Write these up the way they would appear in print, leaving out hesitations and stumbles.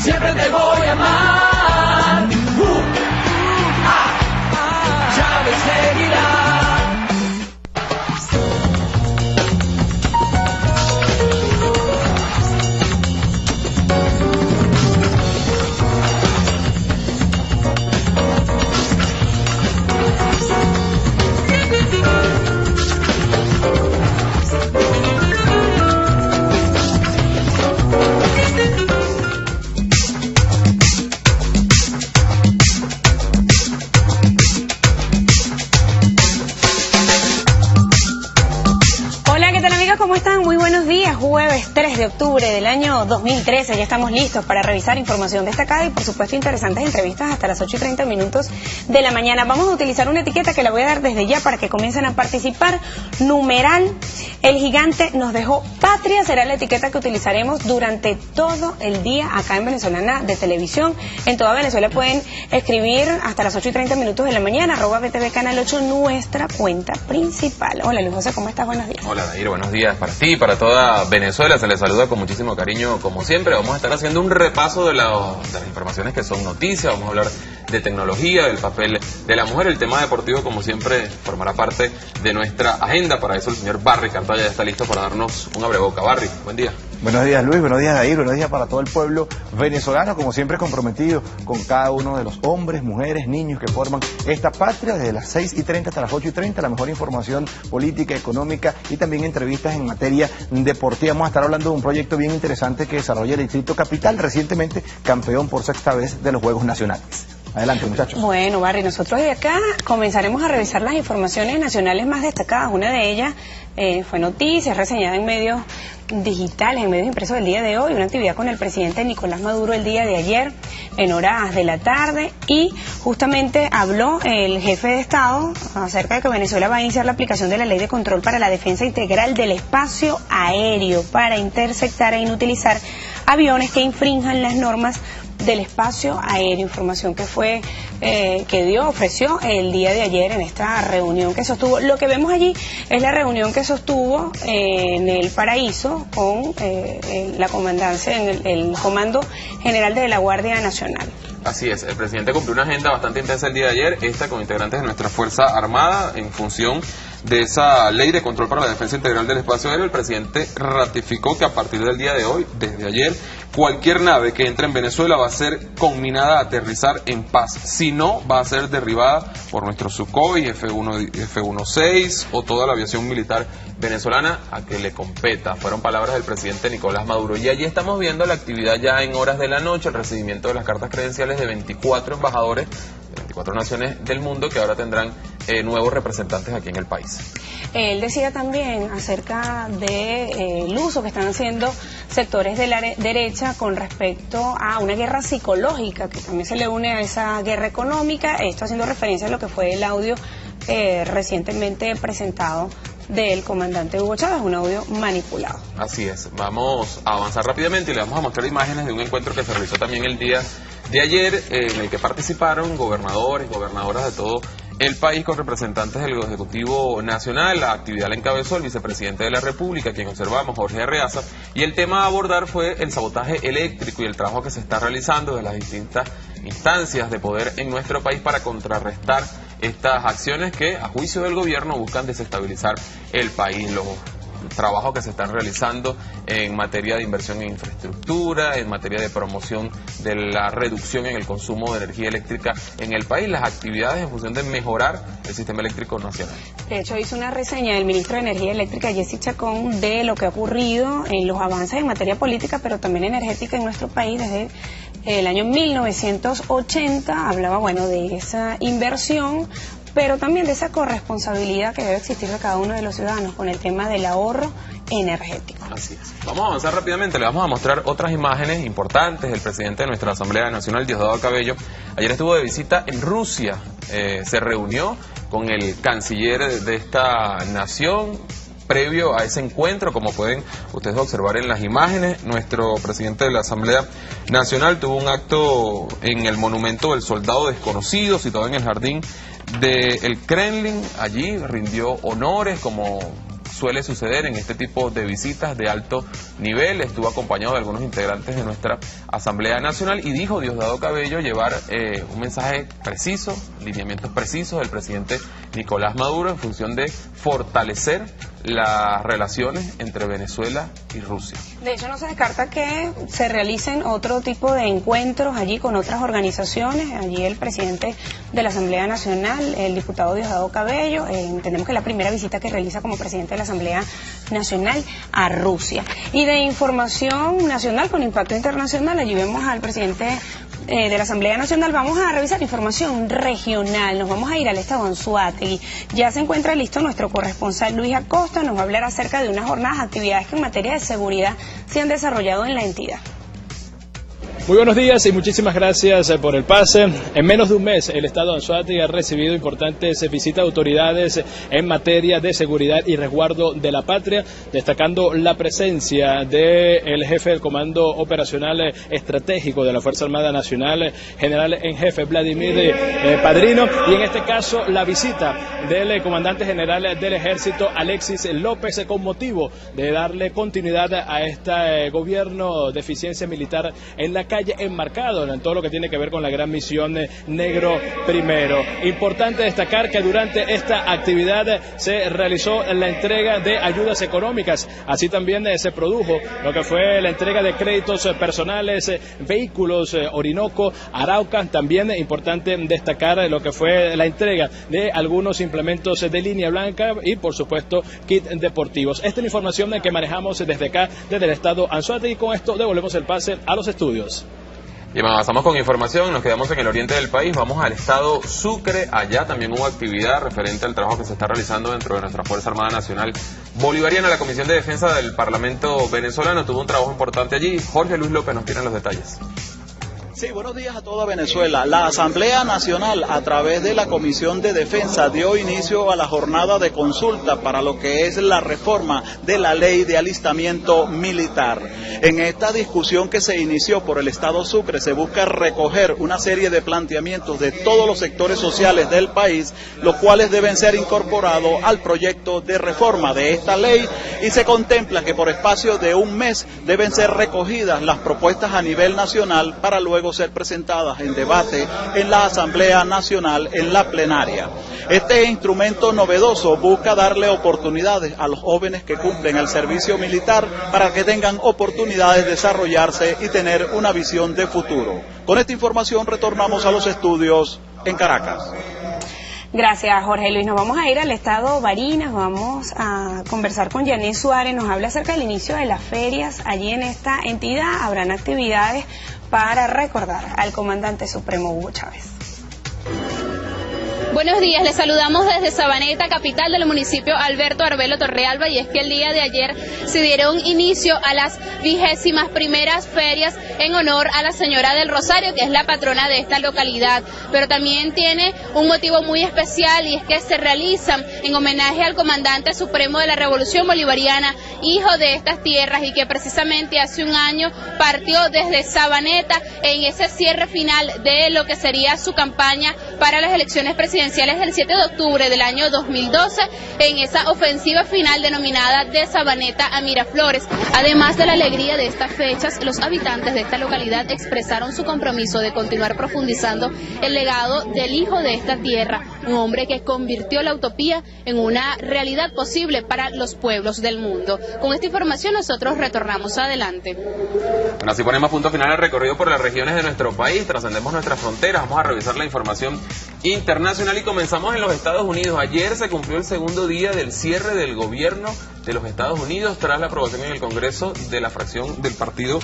siempre te voy a amar. Chávez seguirá. ¿Cómo están? Muy buenos días. Jueves 3 de octubre del año 2013. Ya estamos listos para revisar información destacada y, por supuesto, interesantes entrevistas hasta las 8:30 de la mañana. Vamos a utilizar una etiqueta que la voy a dar desde ya para que comiencen a participar. Numeral, el gigante nos dejó patria. Será la etiqueta que utilizaremos durante todo el día acá en Venezolana de Televisión. En toda Venezuela pueden escribir hasta las 8:30 de la mañana, @BTV Canal 8, nuestra cuenta principal. Hola, Luis José, ¿cómo estás? Buenos días. Hola, Dair, buenos días para ti y para toda Venezuela. Se les saluda con muchísimo cariño, como siempre. Vamos a estar haciendo un repaso de las informaciones que son noticias. Vamos a hablar de tecnología, del papel de la mujer. El tema deportivo, como siempre, formará parte de nuestra agenda. Para eso el señor Barry Cartaya ya está listo para darnos un abreboca. Barry, buen día. Buenos días, Luis, buenos días, Dair, buenos días para todo el pueblo venezolano, como siempre comprometido con cada uno de los hombres, mujeres, niños que forman esta patria. Desde las 6:30 hasta las 8:30, la mejor información política, económica y también entrevistas en materia deportiva. Vamos a estar hablando de un proyecto bien interesante que desarrolla el Distrito Capital, recientemente campeón por sexta vez de los Juegos Nacionales. Adelante, muchachos. Bueno, Barry, nosotros de acá comenzaremos a revisar las informaciones nacionales más destacadas. Una de ellas fue noticia, reseñada en medios digitales, en medios impresos del día de hoy, una actividad con el presidente Nicolás Maduro el día de ayer, en horas de la tarde, y justamente habló el jefe de Estado acerca de que Venezuela va a iniciar la aplicación de la Ley de Control para la Defensa Integral del Espacio Aéreo para interceptar e inutilizar aviones que infrinjan las normas del espacio aéreo. Información que fue ofreció el día de ayer en esta reunión que sostuvo. Lo que vemos allí es la reunión que sostuvo en el Paraíso con la comandancia, el Comando General de la Guardia Nacional. Así es, el presidente cumplió una agenda bastante intensa el día de ayer, esta con integrantes de nuestra Fuerza Armada, en función de esa Ley de Control para la Defensa Integral del Espacio Aéreo. El presidente ratificó que a partir del día de hoy, desde ayer, cualquier nave que entre en Venezuela va a ser conminada a aterrizar en paz. Si no, va a ser derribada por nuestro Sukhoi, F-16 o toda la aviación militar venezolana a que le competa. Fueron palabras del presidente Nicolás Maduro. Y allí estamos viendo la actividad ya en horas de la noche, el recibimiento de las cartas credenciales de 24 embajadores de 24 naciones del mundo que ahora tendrán nuevos representantes aquí en el país. Él decía también acerca del uso que están haciendo sectores de la derecha con respecto a una guerra psicológica que también se le une a esa guerra económica. Esto haciendo referencia a lo que fue el audio recientemente presentado del comandante Hugo Chávez, un audio manipulado. Así es, vamos a avanzar rápidamente y le vamos a mostrar imágenes de un encuentro que se realizó también el día de ayer, en el que participaron gobernadores, gobernadoras de todo el país con representantes del Ejecutivo Nacional. La actividad la encabezó el vicepresidente de la República, quien observamos, Jorge Arreaza, y el tema a abordar fue el sabotaje eléctrico y el trabajo que se está realizando de las distintas instancias de poder en nuestro país para contrarrestar estas acciones que, a juicio del gobierno, buscan desestabilizar el país. Los trabajos que se están realizando en materia de inversión en infraestructura, en materia de promoción de la reducción en el consumo de energía eléctrica en el país, las actividades en función de mejorar el sistema eléctrico nacional. De hecho, hizo una reseña del ministro de Energía Eléctrica, Jessy Chacón, de lo que ha ocurrido en los avances en materia política, pero también energética en nuestro país desde el año 1980. Hablaba, bueno, de esa inversión, pero también de esa corresponsabilidad que debe existir de cada uno de los ciudadanos con el tema del ahorro energético. Así es. Vamos a avanzar rápidamente, le vamos a mostrar otras imágenes importantes. El presidente de nuestra Asamblea Nacional, Diosdado Cabello, ayer estuvo de visita en Rusia, se reunió con el canciller de esta nación. Previo a ese encuentro, como pueden ustedes observar en las imágenes, nuestro presidente de la Asamblea Nacional tuvo un acto en el monumento del soldado desconocido, situado en el jardín del Kremlin. Allí rindió honores como suele suceder en este tipo de visitas de alto nivel. Estuvo acompañado de algunos integrantes de nuestra Asamblea Nacional y dijo Diosdado Cabello llevar un mensaje preciso, lineamientos precisos del presidente Nicolás Maduro en función de fortalecer las relaciones entre Venezuela y Rusia. De hecho, no se descarta que se realicen otro tipo de encuentros allí con otras organizaciones. Allí el presidente de la Asamblea Nacional, el diputado Diosdado Cabello, entendemos que es la primera visita que realiza como presidente de la Asamblea Nacional a Rusia. Y de información nacional con impacto internacional, allí vemos al presidente de la Asamblea Nacional. Vamos a revisar información regional, nos vamos a ir al estado Anzoátegui. Ya se encuentra listo nuestro corresponsal Luis Acosta, nos va a hablar acerca de unas jornadas de actividades que en materia de seguridad se han desarrollado en la entidad. Muy buenos días y muchísimas gracias por el pase. En menos de un mes el estado de Anzoátegui ha recibido importantes visitas de autoridades en materia de seguridad y resguardo de la patria, destacando la presencia del jefe del Comando Operacional Estratégico de la Fuerza Armada Nacional, general en jefe Vladimir Padrino, y en este caso la visita del comandante general del Ejército Alexis López con motivo de darle continuidad a este gobierno de eficiencia militar en la calle, enmarcado en todo lo que tiene que ver con la gran misión Negro Primero. Importante destacar que durante esta actividad se realizó la entrega de ayudas económicas, así también se produjo lo que fue la entrega de créditos personales, vehículos Orinoco, Arauca. También importante destacar lo que fue la entrega de algunos implementos de línea blanca y por supuesto kit deportivos. Esta es la información que manejamos desde acá, desde el estado Anzoátegui, y con esto devolvemos el pase a los estudios. Y avanzamos con información, nos quedamos en el oriente del país, vamos al estado Sucre. Allá también hubo actividad referente al trabajo que se está realizando dentro de nuestra Fuerza Armada Nacional Bolivariana. La Comisión de Defensa del Parlamento venezolano tuvo un trabajo importante allí. Jorge Luis López nos tiene los detalles. Sí, buenos días a toda Venezuela. La Asamblea Nacional, a través de la Comisión de Defensa, dio inicio a la jornada de consulta para lo que es la reforma de la ley de alistamiento militar. En esta discusión que se inició por el Estado Sucre, se busca recoger una serie de planteamientos de todos los sectores sociales del país, los cuales deben ser incorporados al proyecto de reforma de esta ley, y se contempla que por espacio de un mes deben ser recogidas las propuestas a nivel nacional para luego ser presentadas en debate en la Asamblea Nacional en la plenaria. Este instrumento novedoso busca darle oportunidades a los jóvenes que cumplen el servicio militar para que tengan oportunidades de desarrollarse y tener una visión de futuro. Con esta información retornamos a los estudios en Caracas. Gracias, Jorge Luis. Nos vamos a ir al estado Barinas, vamos a conversar con Yané Suárez, nos habla acerca del inicio de las ferias. Allí en esta entidad habrán actividades para recordar al comandante supremo Hugo Chávez. Buenos días, les saludamos desde Sabaneta, capital del municipio Alberto Arbelo Torrealba, y es que el día de ayer se dieron inicio a las 21ª ferias en honor a la Señora del Rosario, que es la patrona de esta localidad, pero también tiene un motivo muy especial, y es que se realizan en homenaje al comandante supremo de la Revolución Bolivariana, hijo de estas tierras, y que precisamente hace un año partió desde Sabaneta en ese cierre final de lo que sería su campaña para las elecciones presidenciales del 7 de octubre del año 2012, en esa ofensiva final denominada de Sabaneta a Miraflores. Además de la alegría de estas fechas, los habitantes de esta localidad expresaron su compromiso de continuar profundizando el legado del hijo de esta tierra, un hombre que convirtió la utopía en una realidad posible para los pueblos del mundo. Con esta información nosotros retornamos adelante. Bueno, así ponemos punto final al recorrido por las regiones de nuestro país, trascendemos nuestras fronteras, vamos a revisar la información internacional y comenzamos en los Estados Unidos. Ayer se cumplió el segundo día del cierre del gobierno de los Estados Unidos tras la aprobación en el Congreso de la fracción del Partido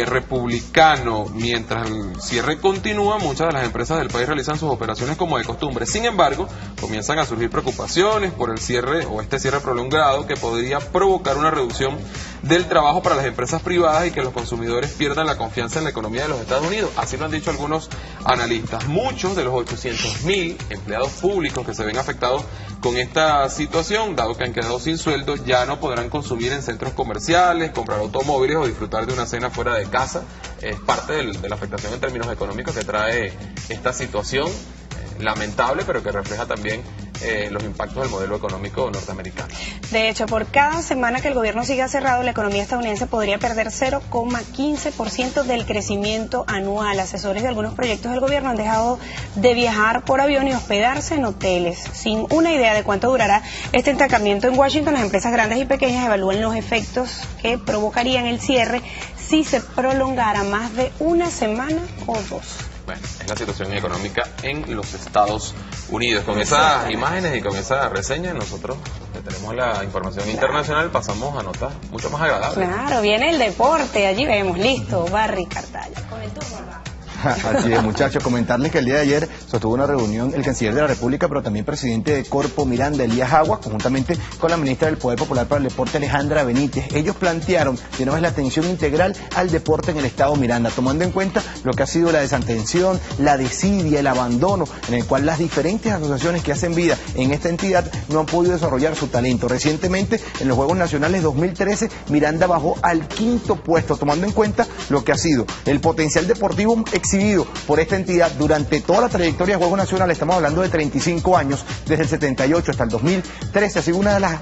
Republicano. Mientras el cierre continúa, muchas de las empresas del país realizan sus operaciones como de costumbre. Sin embargo, comienzan a surgir preocupaciones por el cierre o este cierre prolongado que podría provocar una reducción del trabajo para las empresas privadas y que los consumidores pierdan la confianza en la economía de los Estados Unidos. Así lo han dicho algunos analistas. Muchos de los 800.000 empleados públicos que se ven afectados con esta situación, dado que han quedado sin sueldo, ya no podrán consumir en centros comerciales, comprar automóviles o disfrutar de una cena fuera de casa. Es parte de la afectación en términos económicos que trae esta situación lamentable, pero que refleja también los impactos del modelo económico norteamericano. De hecho, por cada semana que el gobierno siga cerrado, la economía estadounidense podría perder 0,15% del crecimiento anual. Asesores de algunos proyectos del gobierno han dejado de viajar por avión y hospedarse en hoteles. Sin una idea de cuánto durará este intercambiamiento en Washington, las empresas grandes y pequeñas evalúan los efectos que provocarían el cierre si se prolongara más de una semana o dos. Bueno, es la situación económica en los Estados Unidos. Con esas imágenes y con esa reseña, nosotros que tenemos la información internacional pasamos a notas mucho más agradables. Claro, viene el deporte, allí vemos, listo, Barry Cartaya. Con el turno, Así es, muchachos, comentarles que el día de ayer sostuvo una reunión el canciller de la República, pero también presidente de Corpo Miranda, Elías Aguas, conjuntamente con la ministra del Poder Popular para el Deporte, Alejandra Benítez. Ellos plantearon de nuevo la atención integral al deporte en el estado Miranda, tomando en cuenta lo que ha sido la desatención, la desidia, el abandono, en el cual las diferentes asociaciones que hacen vida en esta entidad no han podido desarrollar su talento. Recientemente, en los Juegos Nacionales 2013, Miranda bajó al 5º puesto, tomando en cuenta lo que ha sido el potencial deportivo exhibido por esta entidad durante toda la trayectoria de Juegos Nacionales. Estamos hablando de 35 años, desde el 78 hasta el 2013, ha sido una de las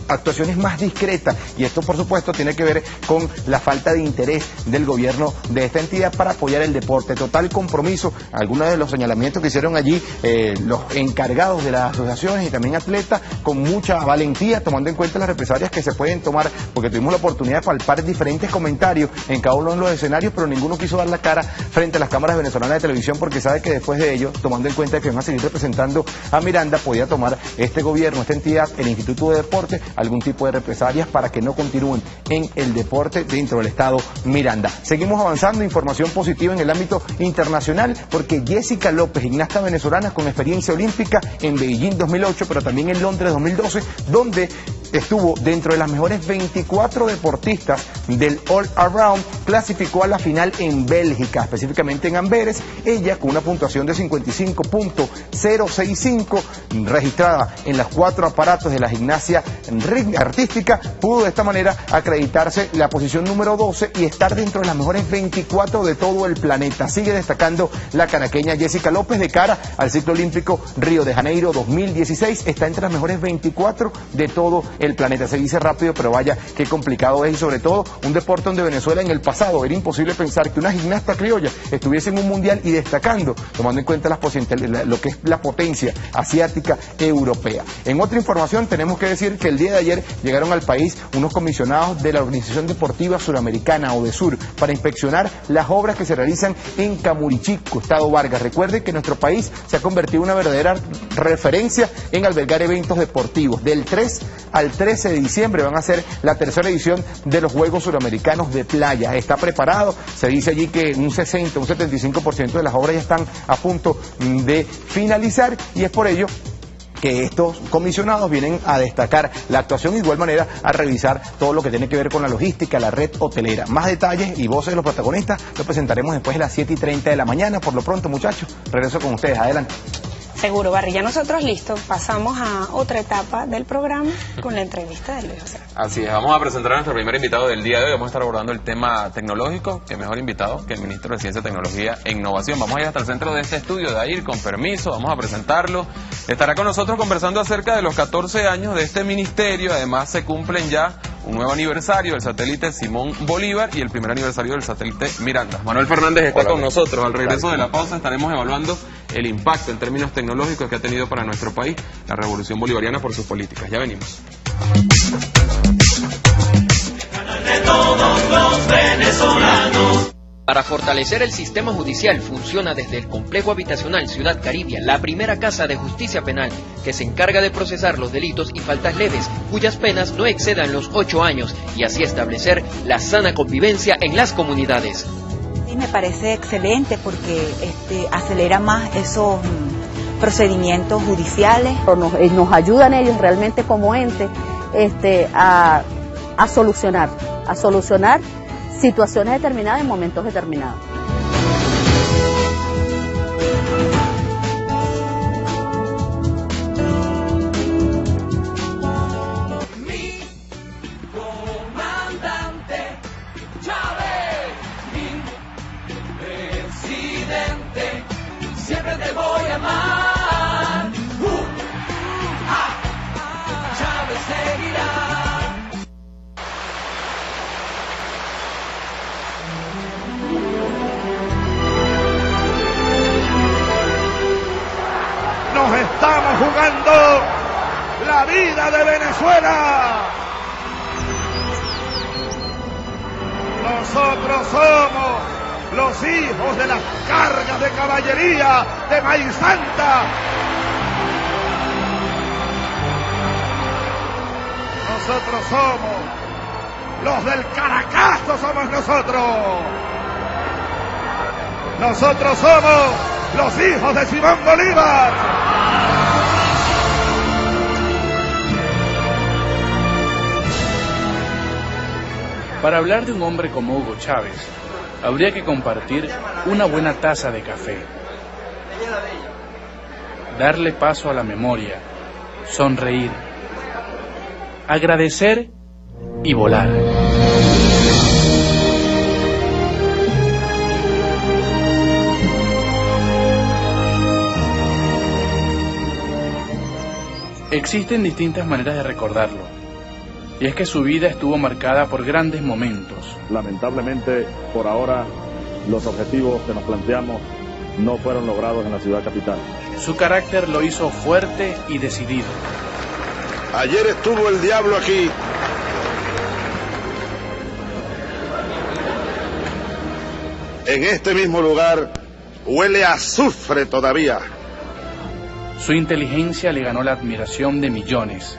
actuaciones más discretas, y esto por supuesto tiene que ver con la falta de interés del gobierno de esta entidad para apoyar el deporte. Total compromiso, algunos de los señalamientos que hicieron allí los encargados de las asociaciones y también atletas, con mucha valentía, tomando en cuenta las represalias que se pueden tomar, porque tuvimos la oportunidad de palpar diferentes comentarios en cada uno de los escenarios, pero ninguno quiso dar la cara frente a las cámaras venezolanas de televisión, porque sabe que después de ello, tomando en cuenta que van a seguir representando a Miranda, podía tomar este gobierno, esta entidad, el Instituto de Deporte, algún tipo de represalias para que no continúen en el deporte dentro del estado Miranda. Seguimos avanzando, información positiva en el ámbito internacional, porque Jessica López, gimnasta venezolana con experiencia olímpica en Beijing 2008, pero también en Londres 2012, donde estuvo dentro de las mejores 24 deportistas del All Around, clasificó a la final en Bélgica, específicamente en Amberes. Ella, con una puntuación de 55.065, registrada en los 4 aparatos de la gimnasia artística, pudo de esta manera acreditarse la posición número 12 y estar dentro de las mejores 24 de todo el planeta. Sigue destacando la caraqueña Jessica López de cara al ciclo olímpico Río de Janeiro 2016. Está entre las mejores 24 de todo el planeta. Se dice rápido, pero vaya qué complicado es, y sobre todo un deporte donde Venezuela en el pasado era imposible pensar que una gimnasta criolla estuviese en un mundial y destacando, tomando en cuenta lo que es la potencia asiática europea. En otra información tenemos que decir que el día de ayer llegaron al país unos comisionados de la Organización Deportiva Suramericana, ODESUR, para inspeccionar las obras que se realizan en Camurichico, Estado Vargas. Recuerde que nuestro país se ha convertido en una verdadera referencia en albergar eventos deportivos. Del 3 al 13 de diciembre van a ser la tercera edición de los Juegos Suramericanos de Playa. Está preparado, se dice allí que un 60, un 75% de las obras ya están a punto de finalizar, y es por ello que estos comisionados vienen a destacar la actuación y de igual manera a revisar todo lo que tiene que ver con la logística, la red hotelera. Más detalles y voces de los protagonistas lo presentaremos después de las 7:30 de la mañana. Por lo pronto, muchachos, regreso con ustedes. Adelante. Seguro, Barry, ya nosotros listos. Pasamos a otra etapa del programa con la entrevista de Luis José. Así es, vamos a presentar a nuestro primer invitado del día de hoy. Vamos a estar abordando el tema tecnológico. Qué mejor invitado que el ministro de Ciencia, Tecnología e Innovación. Vamos a ir hasta el centro de este estudio, de ir con permiso, vamos a presentarlo. Estará con nosotros conversando acerca de los 14 años de este ministerio. Además, se cumplen ya un nuevo aniversario del satélite Simón Bolívar y el primer aniversario del satélite Miranda. Manuel Fernández está con nosotros. Al regreso de la pausa estaremos evaluando el impacto en términos tecnológicos que ha tenido para nuestro país la revolución bolivariana por sus políticas. Ya venimos. De todos los venezolanos. Para fortalecer el sistema judicial funciona desde el Complejo Habitacional Ciudad Caribia, la primera casa de justicia penal que se encarga de procesar los delitos y faltas leves cuyas penas no excedan los 8 años y así establecer la sana convivencia en las comunidades. Sí, me parece excelente porque acelera más esos procedimientos judiciales. Nos ayudan ellos realmente como ente a solucionar situaciones determinadas en momentos determinados. Mi comandante Chávez, mi presidente, siempre te voy a amar. salvando la vida de Venezuela. Nosotros somos los hijos de las cargas de caballería de Maíz Santa. Nosotros somos los del Caracazo, somos nosotros. Nosotros somos los hijos de Simón Bolívar. Para hablar de un hombre como Hugo Chávez, habría que compartir una buena taza de café, darle paso a la memoria, sonreír, agradecer y volar. Existen distintas maneras de recordarlo, y es que su vida estuvo marcada por grandes momentos. Lamentablemente, por ahora, los objetivos que nos planteamos no fueron logrados en la ciudad capital. Su carácter lo hizo fuerte y decidido. Ayer estuvo el diablo aquí. En este mismo lugar huele a azufre todavía. Su inteligencia le ganó la admiración de millones.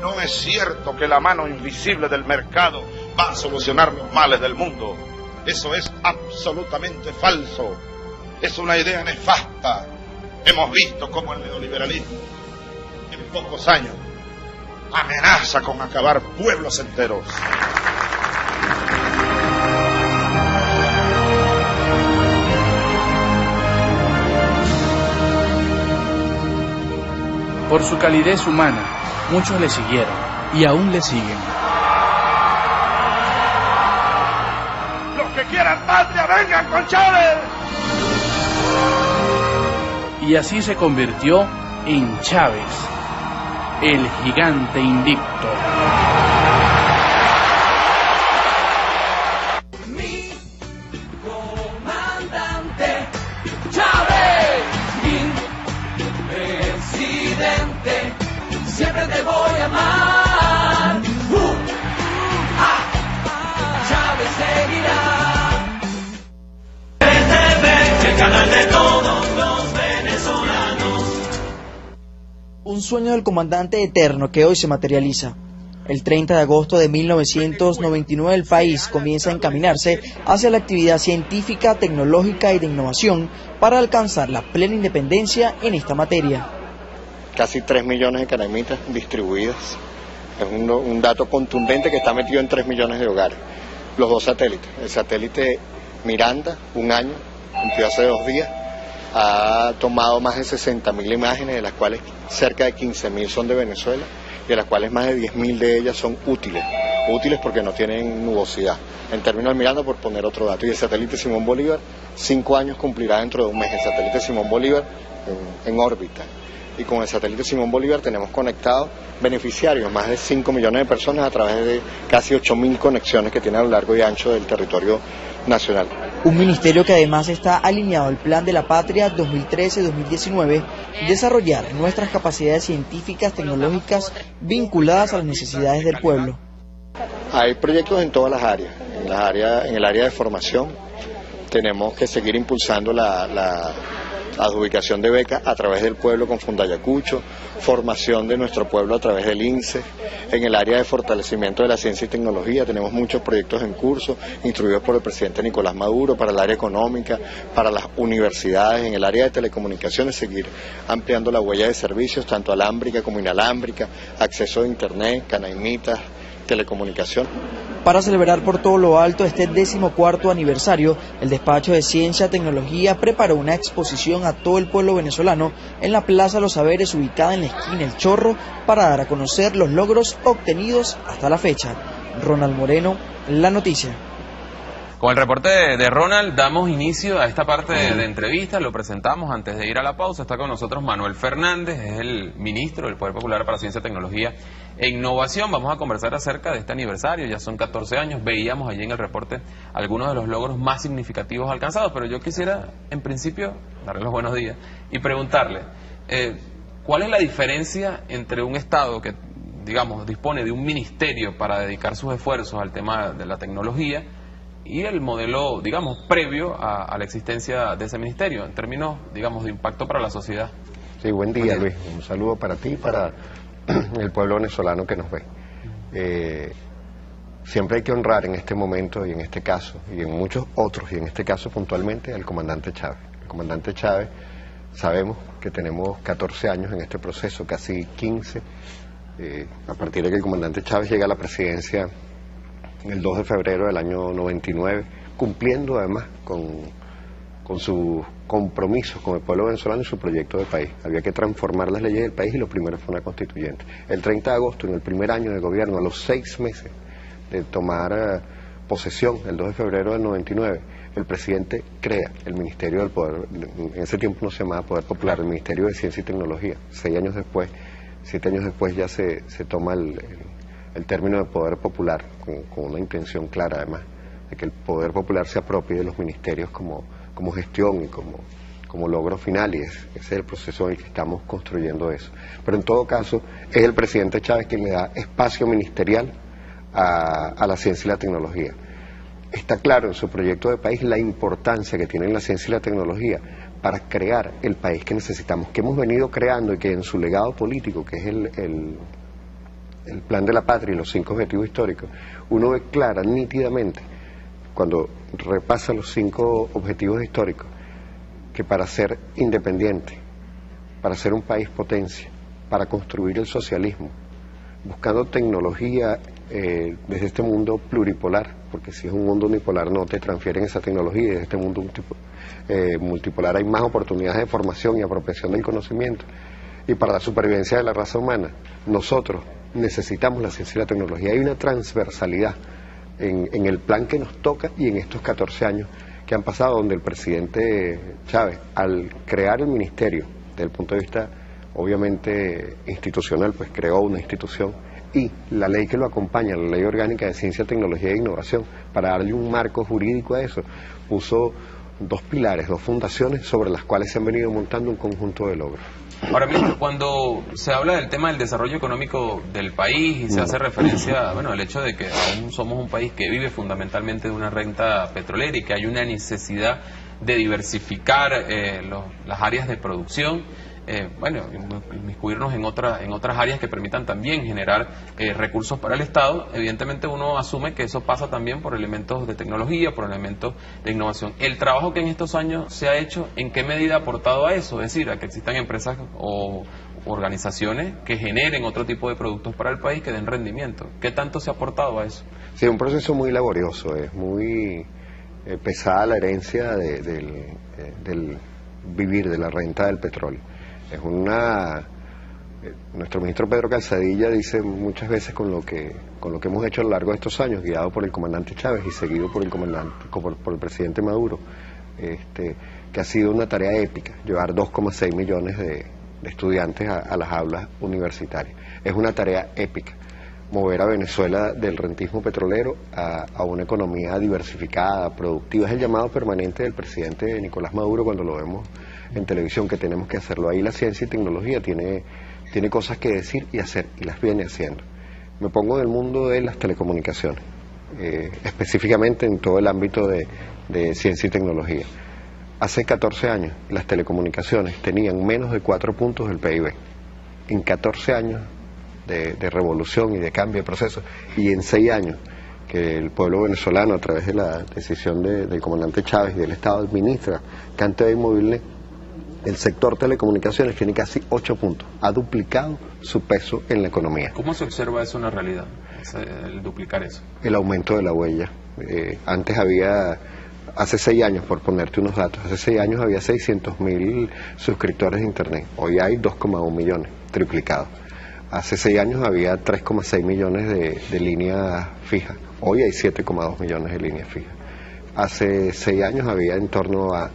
No es cierto que la mano invisible del mercado va a solucionar los males del mundo. Eso es absolutamente falso. Es una idea nefasta. Hemos visto cómo el neoliberalismo, en pocos años, amenaza con acabar pueblos enteros. Por su calidez humana, muchos le siguieron y aún le siguen. Los que quieran patria, vengan con Chávez. Y así se convirtió en Chávez, el gigante invicto. Mi comandante Chávez, mi presidente, siempre te voy a amar. Chávez seguirá. El canal de todos los venezolanos. Un sueño del comandante eterno que hoy se materializa. El 30 de agosto de 1999 el país comienza a encaminarse hacia la actividad científica, tecnológica y de innovación para alcanzar la plena independencia en esta materia. Casi 3 millones de canaimitas distribuidas. Es un dato contundente que está metido en 3 millones de hogares. Los 2 satélites. El satélite Miranda, un año, cumplió hace 2 días. Ha tomado más de 60.000 imágenes, de las cuales cerca de 15.000 son de Venezuela, y de las cuales más de 10.000 de ellas son útiles. Útiles porque no tienen nubosidad. En términos de Miranda, por poner otro dato. Y el satélite Simón Bolívar, 5 años cumplirá dentro de un mes. El satélite Simón Bolívar en órbita. Y con el satélite Simón Bolívar tenemos conectados beneficiarios, más de 5 millones de personas a través de casi 8.000 conexiones que tiene a lo largo y ancho del territorio nacional. Un ministerio que además está alineado al Plan de la Patria 2013-2019, desarrollar nuestras capacidades científicas, tecnológicas vinculadas a las necesidades del pueblo. Hay proyectos en todas las áreas. En el área de formación tenemos que seguir impulsando la adjudicación de becas a través del pueblo con Fundayacucho, formación de nuestro pueblo a través del INSE. En el área de fortalecimiento de la ciencia y tecnología tenemos muchos proyectos en curso, instruidos por el presidente Nicolás Maduro, para el área económica, para las universidades. En el área de telecomunicaciones seguir ampliando la huella de servicios, tanto alámbrica como inalámbrica, acceso a internet, canaimitas, telecomunicación. Para celebrar por todo lo alto este 14º aniversario, el Despacho de Ciencia y Tecnología preparó una exposición a todo el pueblo venezolano en la Plaza Los Saberes, ubicada en la esquina El Chorro, para dar a conocer los logros obtenidos hasta la fecha. Ronald Moreno, La Noticia. Con el reporte de Ronald damos inicio a esta parte de entrevista, lo presentamos antes de ir a la pausa. Está con nosotros Manuel Fernández, es el ministro del Poder Popular para Ciencia, Tecnología e Innovación. Vamos a conversar acerca de este aniversario, ya son 14 años, veíamos allí en el reporte algunos de los logros más significativos alcanzados, pero yo quisiera en principio darle los buenos días y preguntarle, ¿cuál es la diferencia entre un Estado que, digamos, dispone de un ministerio para dedicar sus esfuerzos al tema de la tecnología y el modelo, digamos, previo a la existencia de ese ministerio, en términos, digamos, de impacto para la sociedad? Sí, buen día, Luis. Un saludo para ti y para el pueblo venezolano que nos ve. Siempre hay que honrar en este momento y en este caso, y en muchos otros, y en este caso puntualmente, al comandante Chávez. El comandante Chávez, sabemos que tenemos 14 años en este proceso, casi 15, a partir de que el comandante Chávez llega a la presidencia el 2 de febrero del año 99, cumpliendo además con sus compromisos con el pueblo venezolano y su proyecto de país. Había que transformar las leyes del país y lo primero fue una constituyente. El 30 de agosto, en el primer año de gobierno, a los 6 meses de tomar posesión, el 2 de febrero del 99, el presidente crea el Ministerio del Poder, en ese tiempo no se llamaba Poder Popular, el Ministerio de Ciencia y Tecnología. 7 años después ya se toma el término de Poder Popular, con una intención clara además, de que el Poder Popular se apropie de los ministerios como gestión y como logro final, y ese es el proceso en el que estamos construyendo eso. Pero en todo caso, es el presidente Chávez quien le da espacio ministerial a la ciencia y la tecnología. Está claro en su proyecto de país la importancia que tienen la ciencia y la tecnología para crear el país que necesitamos, que hemos venido creando y que en su legado político, que es el Plan de la Patria y los 5 objetivos históricos, uno ve clara, nítidamente, cuando repasa los 5 objetivos históricos, que para ser independiente, para ser un país potencia, para construir el socialismo, buscando tecnología desde este mundo pluripolar, porque si es un mundo unipolar no te transfieren esa tecnología, y desde este mundo multipolar hay más oportunidades de formación y apropiación del conocimiento, y para la supervivencia de la raza humana nosotros necesitamos la ciencia y la tecnología. Hay una transversalidad en el plan que nos toca y en estos 14 años que han pasado, donde el presidente Chávez, al crear el ministerio, desde el punto de vista obviamente institucional, pues creó una institución, y la ley que lo acompaña, la Ley Orgánica de Ciencia, Tecnología e Innovación, para darle un marco jurídico a eso, puso 2 pilares, 2 fundaciones sobre las cuales se han venido montando un conjunto de logros. Ahora, ministro, cuando se habla del tema del desarrollo económico del país y se hace referencia, bueno, al hecho de que aún somos un país que vive fundamentalmente de una renta petrolera y que hay una necesidad de diversificar las áreas de producción, bueno, inmiscuirnos en otras áreas que permitan también generar recursos para el Estado. Evidentemente uno asume que eso pasa también por elementos de tecnología, por elementos de innovación. El trabajo que en estos años se ha hecho, ¿en qué medida ha aportado a eso? Es decir, a que existan empresas o organizaciones que generen otro tipo de productos para el país que den rendimiento. ¿Qué tanto se ha aportado a eso? Sí, un proceso muy laborioso, es muy pesada la herencia del vivir de la renta del petróleo. Es nuestro ministro Pedro Calzadilla dice muchas veces con lo que hemos hecho a lo largo de estos años, guiado por el comandante Chávez y seguido por el presidente Maduro, que ha sido una tarea épica, llevar 2,6 millones de estudiantes a las aulas universitarias. Es una tarea épica, mover a Venezuela del rentismo petrolero a una economía diversificada, productiva. Es el llamado permanente del presidente Nicolás Maduro cuando lo vemos en televisión, que tenemos que hacerlo. Ahí la ciencia y tecnología tiene cosas que decir y hacer, y las viene haciendo. Me pongo en el mundo de las telecomunicaciones, específicamente en todo el ámbito de ciencia y tecnología. Hace 14 años las telecomunicaciones tenían menos de 4 puntos del PIB. En 14 años de revolución y de cambio de proceso, y en 6 años que el pueblo venezolano, a través de la decisión del comandante Chávez y del Estado, administra cantidad inmobiliaria, el sector telecomunicaciones tiene casi 8 puntos, ha duplicado su peso en la economía. ¿Cómo se observa eso en la realidad, el duplicar eso? El aumento de la huella. Antes había, hace 6 años, por ponerte unos datos, hace 6 años había 600.000 suscriptores de Internet, hoy hay 2,1 millones, triplicado. Hace 6 años había 3,6 millones de líneas fijas, hoy hay 7,2 millones de líneas fijas. Hace 6 años había en torno a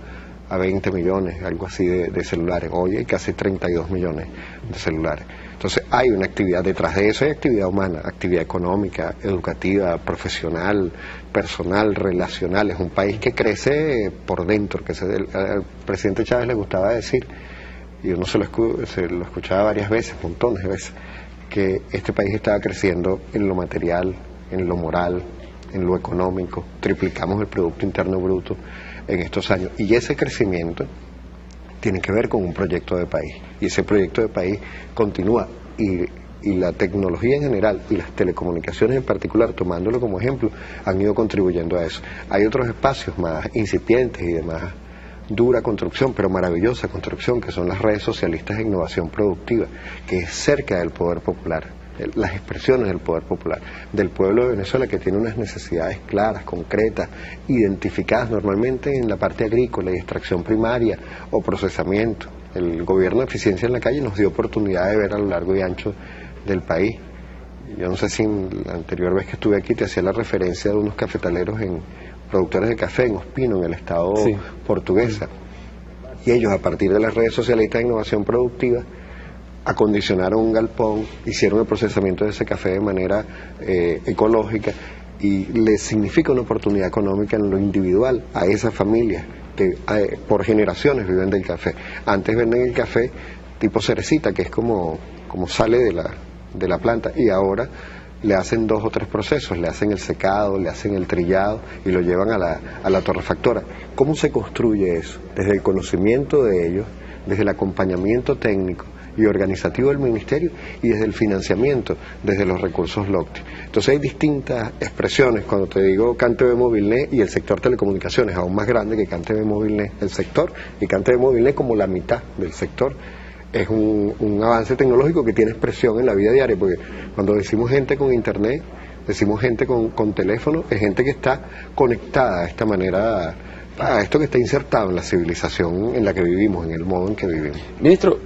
20 millones, algo así, de celulares. Hoy hay casi 32 millones de celulares. Entonces hay una actividad detrás de eso, hay actividad humana, actividad económica, educativa, profesional, personal, relacional. Es un país que crece por dentro, al presidente Chávez le gustaba decir y uno se lo escuchaba varias veces, montones de veces, que este país estaba creciendo en lo material, en lo moral, en lo económico, triplicamos el Producto Interno Bruto en estos años, y ese crecimiento tiene que ver con un proyecto de país, y ese proyecto de país continúa, y la tecnología en general y las telecomunicaciones en particular, tomándolo como ejemplo, han ido contribuyendo a eso. Hay otros espacios más incipientes y de más dura construcción, pero maravillosa construcción, que son las redes socialistas de innovación productiva, que es cerca del poder popular, las expresiones del poder popular, del pueblo de Venezuela, que tiene unas necesidades claras, concretas, identificadas normalmente en la parte agrícola y extracción primaria o procesamiento. El gobierno de Eficiencia en la Calle nos dio oportunidad de ver a lo largo y ancho del país. Yo no sé si la anterior vez que estuve aquí te hacía la referencia de unos cafetaleros productores de café en Ospino, en el estado portuguesa, y ellos, a partir de las redes socialistas de innovación productiva, acondicionaron un galpón, hicieron el procesamiento de ese café de manera ecológica, y les significa una oportunidad económica en lo individual a esas familias que por generaciones viven del café. Antes venden el café tipo cerecita, que es como sale de la planta, y ahora le hacen 2 o 3 procesos, le hacen el secado, le hacen el trillado y lo llevan a la torrefactora. ¿Cómo se construye eso? Desde el conocimiento de ellos, desde el acompañamiento técnico y organizativo del ministerio, y desde el financiamiento, desde los recursos LOCTI. Entonces hay distintas expresiones. Cuando te digo CanTV Movilnet y el sector telecomunicaciones, aún más grande que CanTV Movilnet el sector, y CanTV Movilnet como la mitad del sector, es un avance tecnológico que tiene expresión en la vida diaria, porque cuando decimos gente con internet, decimos gente con teléfono, es gente que está conectada de esta manera a esto que está insertado en la civilización en la que vivimos, en el modo en que vivimos. Ministro,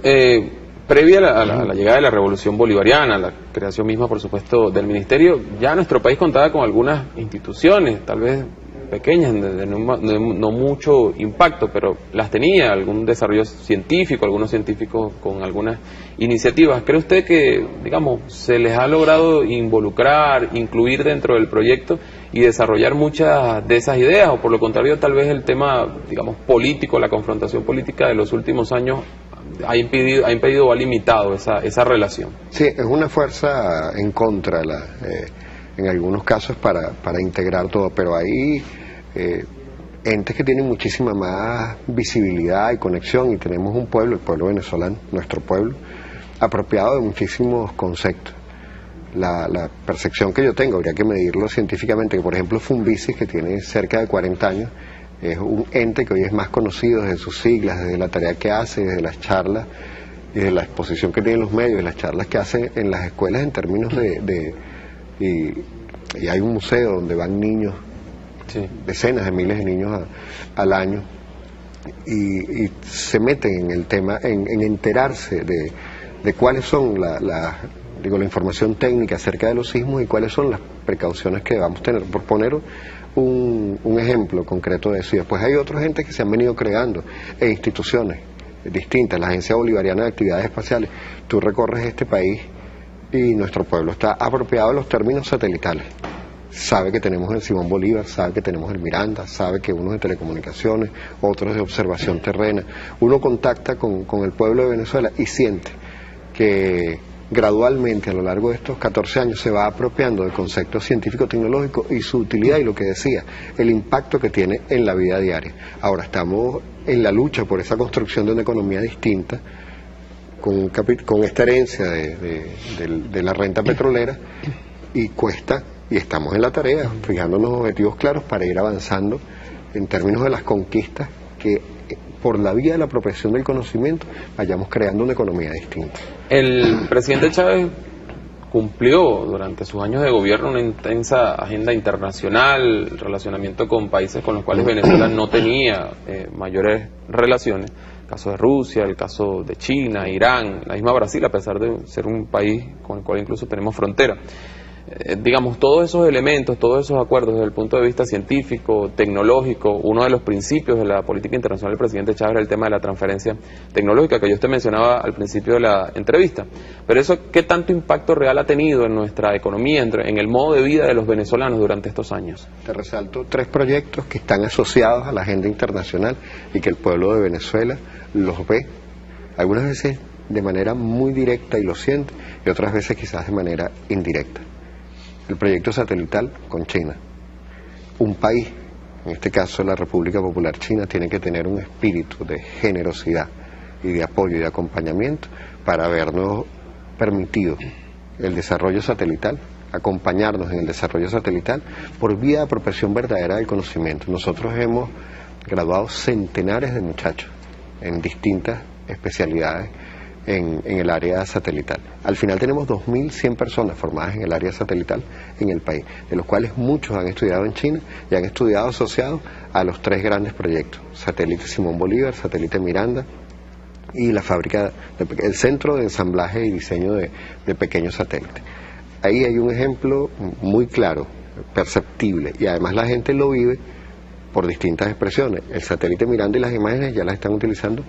previa a la llegada de la revolución bolivariana, la creación misma, por supuesto, del ministerio, ya nuestro país contaba con algunas instituciones, tal vez pequeñas, de no mucho impacto, pero las tenía, algún desarrollo científico, algunos científicos con algunas iniciativas. ¿Cree usted que, digamos, se les ha logrado involucrar, incluir dentro del proyecto y desarrollar muchas de esas ideas? O por lo contrario, tal vez el tema, digamos, político, la confrontación política de los últimos años ha impedido o ha limitado esa relación. Sí, es una fuerza en contra, en algunos casos, para integrar todo, pero hay entes que tienen muchísima más visibilidad y conexión, y tenemos un pueblo, el pueblo venezolano, nuestro pueblo, apropiado de muchísimos conceptos. La percepción que yo tengo, habría que medirlo científicamente, que por ejemplo Funvisis, que tiene cerca de 40 años, es un ente que hoy es más conocido desde sus siglas, desde la tarea que hace, desde las charlas, y desde la exposición que tiene en los medios, las charlas que hace en las escuelas en términos y hay un museo donde van niños, decenas de miles de niños al año, y se meten en el tema, en enterarse de cuáles son la información técnica acerca de los sismos y cuáles son las precauciones que debamos tener, por poner un ejemplo concreto de eso. Y después hay otros entes que se han venido creando, e instituciones distintas, la Agencia Bolivariana de Actividades Espaciales. Tú recorres este país y nuestro pueblo está apropiado de los términos satelitales. Sabe que tenemos el Simón Bolívar, sabe que tenemos el Miranda, sabe que uno es de telecomunicaciones, otro es de observación terrena. Uno contacta con el pueblo de Venezuela y siente que gradualmente a lo largo de estos 14 años se va apropiando del concepto científico-tecnológico y su utilidad, y lo que decía, el impacto que tiene en la vida diaria. Ahora estamos en la lucha por esa construcción de una economía distinta, con esta herencia de la renta petrolera, y cuesta, y estamos en la tarea, fijándonos objetivos claros para ir avanzando en términos de las conquistas, que por la vía de la apropiación del conocimiento vayamos creando una economía distinta. El presidente Chávez cumplió durante sus años de gobierno una intensa agenda internacional, relacionamiento con países con los cuales Venezuela no tenía mayores relaciones, el caso de Rusia, el caso de China, Irán, la misma Brasil, a pesar de ser un país con el cual incluso tenemos frontera. Digamos, todos esos elementos, todos esos acuerdos desde el punto de vista científico, tecnológico, uno de los principios de la política internacional del presidente Chávez era el tema de la transferencia tecnológica, que yo usted mencionaba al principio de la entrevista. Pero eso, ¿qué tanto impacto real ha tenido en nuestra economía, en el modo de vida de los venezolanos durante estos años? Te resalto 3 proyectos que están asociados a la agenda internacional y que el pueblo de Venezuela los ve Algunas veces de manera muy directa y lo siente, y otras veces quizás de manera indirecta. El proyecto satelital con China. Un país, en este caso la República Popular China, tiene que tener un espíritu de generosidad y de apoyo y de acompañamiento para habernos permitido el desarrollo satelital, acompañarnos en el desarrollo satelital por vía de apropiación verdadera del conocimiento. Nosotros hemos graduado centenares de muchachos en distintas especialidades en el área satelital. Al final tenemos 2.100 personas formadas en el área satelital en el país, de los cuales muchos han estudiado en China y han estudiado asociados a los 3 grandes proyectos: Satélite Simón Bolívar, Satélite Miranda y la fábrica, el centro de ensamblaje y diseño de pequeños satélites. Ahí hay un ejemplo muy claro, perceptible, y además la gente lo vive por distintas expresiones. El satélite Miranda y las imágenes ya las están utilizando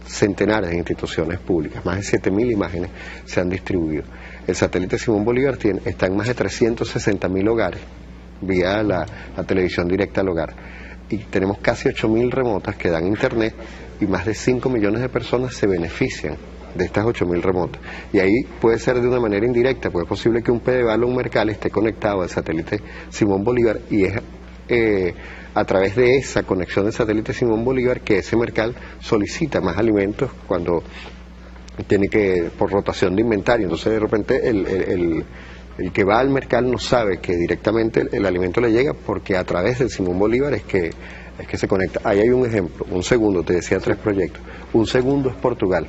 centenares de instituciones públicas, más de 7.000 imágenes se han distribuido. El satélite Simón Bolívar está en más de 360.000 hogares vía la televisión directa al hogar, y tenemos casi 8.000 remotas que dan internet, y más de 5 millones de personas se benefician de estas 8.000 remotas. Y ahí puede ser de una manera indirecta, porque es posible que un Pedeval o un Mercal esté conectado al satélite Simón Bolívar, y es a través de esa conexión del satélite Simón Bolívar que ese Mercal solicita más alimentos cuando tiene que, por rotación de inventario. Entonces de repente el que va al Mercal no sabe que directamente el alimento le llega, porque a través del Simón Bolívar es que se conecta. Ahí hay un ejemplo. Un segundo, te decía 3 proyectos. Un segundo es Portugal.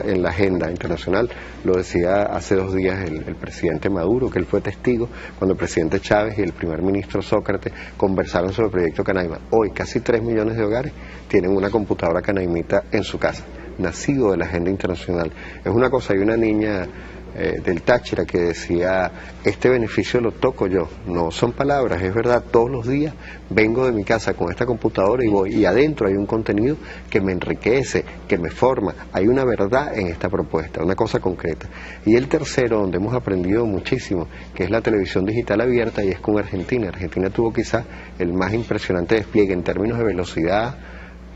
En la agenda internacional, lo decía hace 2 días el presidente Maduro, que él fue testigo cuando el presidente Chávez y el primer ministro Sócrates conversaron sobre el proyecto Canaima. Hoy casi 3 millones de hogares tienen una computadora canaimita en su casa, nacido de la agenda internacional. Es una cosa. Hay una niña del Táchira que decía: este beneficio lo toco yo. No son palabras, es verdad. Todos los días vengo de mi casa con esta computadora y voy, y adentro hay un contenido que me enriquece, que me forma. Hay una verdad en esta propuesta, una cosa concreta. Y el tercero, donde hemos aprendido muchísimo, que es la televisión digital abierta, y es con Argentina. Argentina tuvo quizás el más impresionante despliegue en términos de velocidad,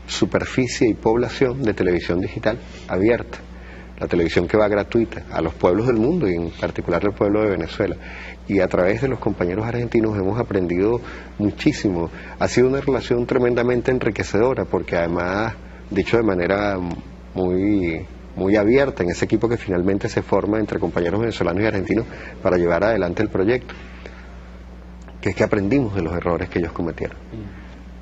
superficie y población de televisión digital abierta. La televisión que va gratuita a los pueblos del mundo, y en particular al pueblo de Venezuela. Y a través de los compañeros argentinos hemos aprendido muchísimo. Ha sido una relación tremendamente enriquecedora, porque además, dicho de manera muy abierta, en ese equipo que finalmente se forma entre compañeros venezolanos y argentinos para llevar adelante el proyecto, que es que aprendimos de los errores que ellos cometieron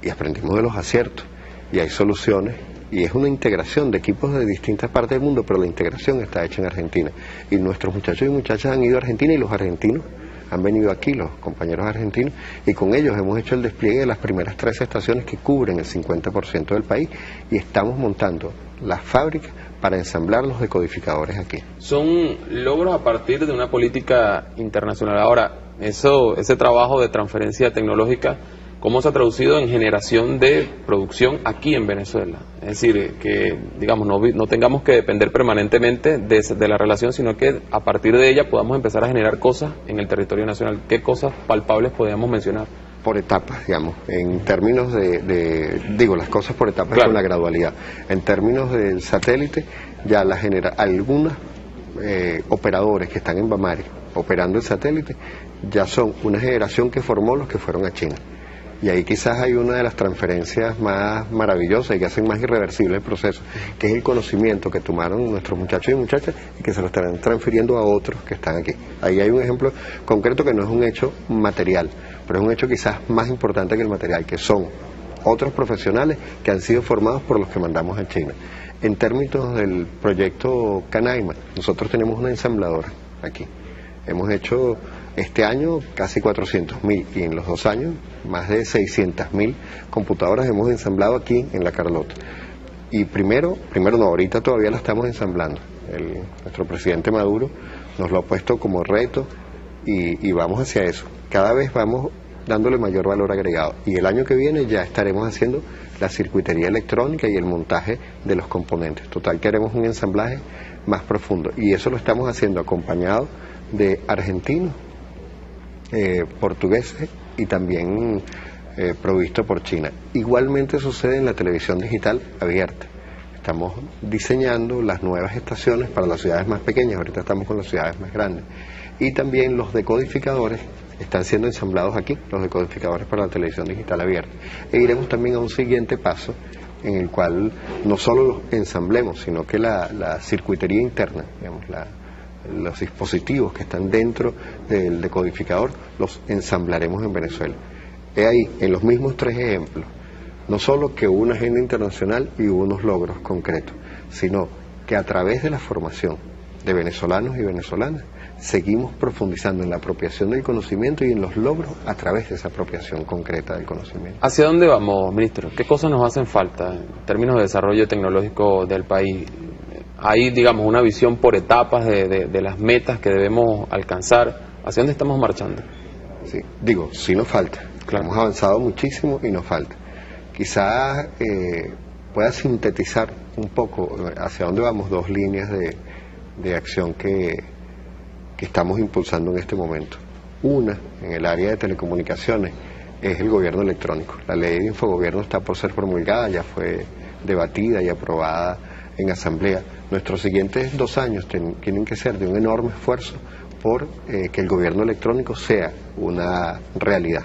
y aprendimos de los aciertos, y hay soluciones. Y es una integración de equipos de distintas partes del mundo, pero la integración está hecha en Argentina. Y nuestros muchachos y muchachas han ido a Argentina, y los argentinos han venido aquí, los compañeros argentinos, y con ellos hemos hecho el despliegue de las primeras 3 estaciones que cubren el 50% del país, y estamos montando las fábricas para ensamblar los decodificadores aquí. Son logros a partir de una política internacional. Ahora, ese trabajo de transferencia tecnológica, ¿cómo se ha traducido en generación de producción aquí en Venezuela? Es decir, que digamos no tengamos que depender permanentemente de la relación, sino que a partir de ella podamos empezar a generar cosas en el territorio nacional. ¿Qué cosas palpables podríamos mencionar? Por etapas, digamos, en términos las cosas por etapas, claro, con la gradualidad. En términos del satélite, ya algunos operadores que están en Bamari operando el satélite, ya son una generación que formó los que fueron a China. Y ahí quizás hay una de las transferencias más maravillosas y que hacen más irreversible el proceso, que es el conocimiento que tomaron nuestros muchachos y muchachas y que se lo estarán transfiriendo a otros que están aquí. Ahí hay un ejemplo concreto que no es un hecho material, pero es un hecho quizás más importante que el material, que son otros profesionales que han sido formados por los que mandamos a China. En términos del proyecto Canaima, nosotros tenemos una ensambladora aquí. Hemos hecho este año casi 400.000, y en los 2 años más de 600.000 computadoras hemos ensamblado aquí en La Carlota. Y primero no, ahorita todavía la estamos ensamblando. Nuestro presidente Maduro nos lo ha puesto como reto, y vamos hacia eso. Cada vez vamos dándole mayor valor agregado, y el año que viene ya estaremos haciendo la circuitería electrónica y el montaje de los componentes. Total, que haremos un ensamblaje más profundo, y eso lo estamos haciendo acompañado de argentinos, portugueses y también provisto por China. Igualmente sucede en la televisión digital abierta. estamos diseñando las nuevas estaciones para las ciudades más pequeñas, ahorita estamos con las ciudades más grandes. Y también los decodificadores están siendo ensamblados aquí, los decodificadores para la televisión digital abierta. E iremos también a un siguiente paso en el cual no solo los ensamblemos, sino que la circuitería interna, digamos, los dispositivos que están dentro del decodificador, los ensamblaremos en Venezuela. He ahí, en los mismos 3 ejemplos, no solo que hubo una agenda internacional y hubo unos logros concretos, sino que a través de la formación de venezolanos y venezolanas seguimos profundizando en la apropiación del conocimiento y en los logros a través de esa apropiación concreta del conocimiento. ¿Hacia dónde vamos, ministro? ¿Qué cosas nos hacen falta en términos de desarrollo tecnológico del país? Hay, digamos, una visión por etapas de las metas que debemos alcanzar. ¿Hacia dónde estamos marchando? Sí, digo, sí nos falta. Claro. Hemos avanzado muchísimo y nos falta. Quizás pueda sintetizar un poco hacia dónde vamos 2 líneas de acción que estamos impulsando en este momento. Una, en el área de telecomunicaciones, es el gobierno electrónico. La ley de infogobierno está por ser promulgada, ya fue debatida y aprobada en asamblea. Nuestros siguientes 2 años tienen que ser de un enorme esfuerzo por que el gobierno electrónico sea una realidad.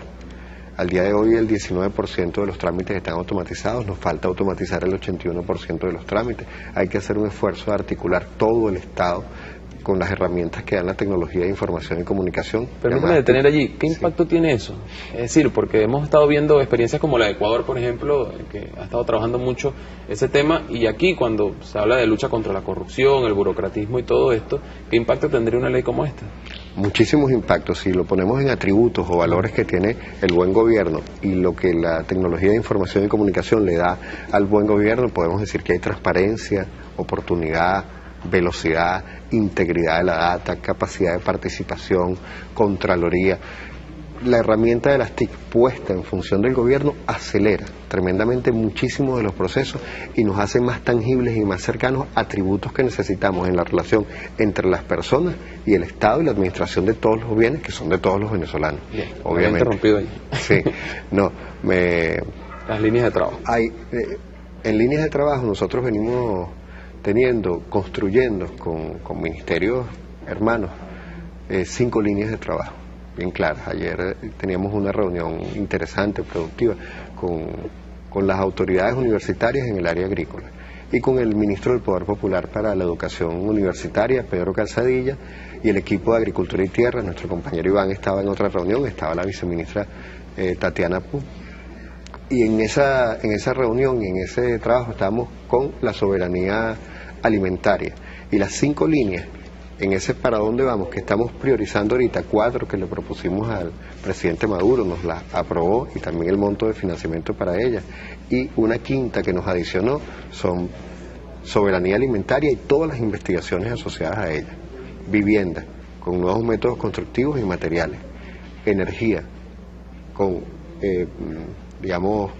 Al día de hoy el 19% de los trámites están automatizados, nos falta automatizar el 81% de los trámites. Hay que hacer un esfuerzo de articular todo el Estado con las herramientas que dan la tecnología de información y comunicación. Permítame detener allí. ¿Qué impacto tiene eso? Es decir, porque hemos estado viendo experiencias como la de Ecuador, por ejemplo, que ha estado trabajando mucho ese tema, y aquí cuando se habla de lucha contra la corrupción, el burocratismo y todo esto, ¿qué impacto tendría una ley como esta? Muchísimos impactos. Si lo ponemos en atributos o valores que tiene el buen gobierno y lo que la tecnología de información y comunicación le da al buen gobierno, podemos decir que hay transparencia, oportunidad, velocidad, integridad de la data, capacidad de participación, contraloría. La herramienta de las TIC puesta en función del gobierno acelera tremendamente muchísimo de los procesos y nos hace más tangibles y más cercanos atributos que necesitamos en la relación entre las personas y el Estado y la administración de todos los bienes que son de todos los venezolanos. Bien, obviamente. me he interrumpido ahí. Sí, no, las líneas de trabajo. En líneas de trabajo nosotros venimos construyendo con ministerios hermanos 5 líneas de trabajo bien claras. Ayer teníamos una reunión interesante, productiva, con las autoridades universitarias en el área agrícola y con el ministro del Poder Popular para la Educación Universitaria, Pedro Calzadilla, y el equipo de Agricultura y Tierra. Nuestro compañero Iván estaba en otra reunión, estaba la viceministra Tatiana Pu. Y en esa reunión y en ese trabajo estábamos con la soberanía alimentaria y las 5 líneas en ese para dónde vamos, que estamos priorizando ahorita, 4 que le propusimos al presidente Maduro, nos las aprobó, y también el monto de financiamiento para ella, y una 5ª que nos adicionó son soberanía alimentaria y todas las investigaciones asociadas a ella, vivienda con nuevos métodos constructivos y materiales, energía con digamos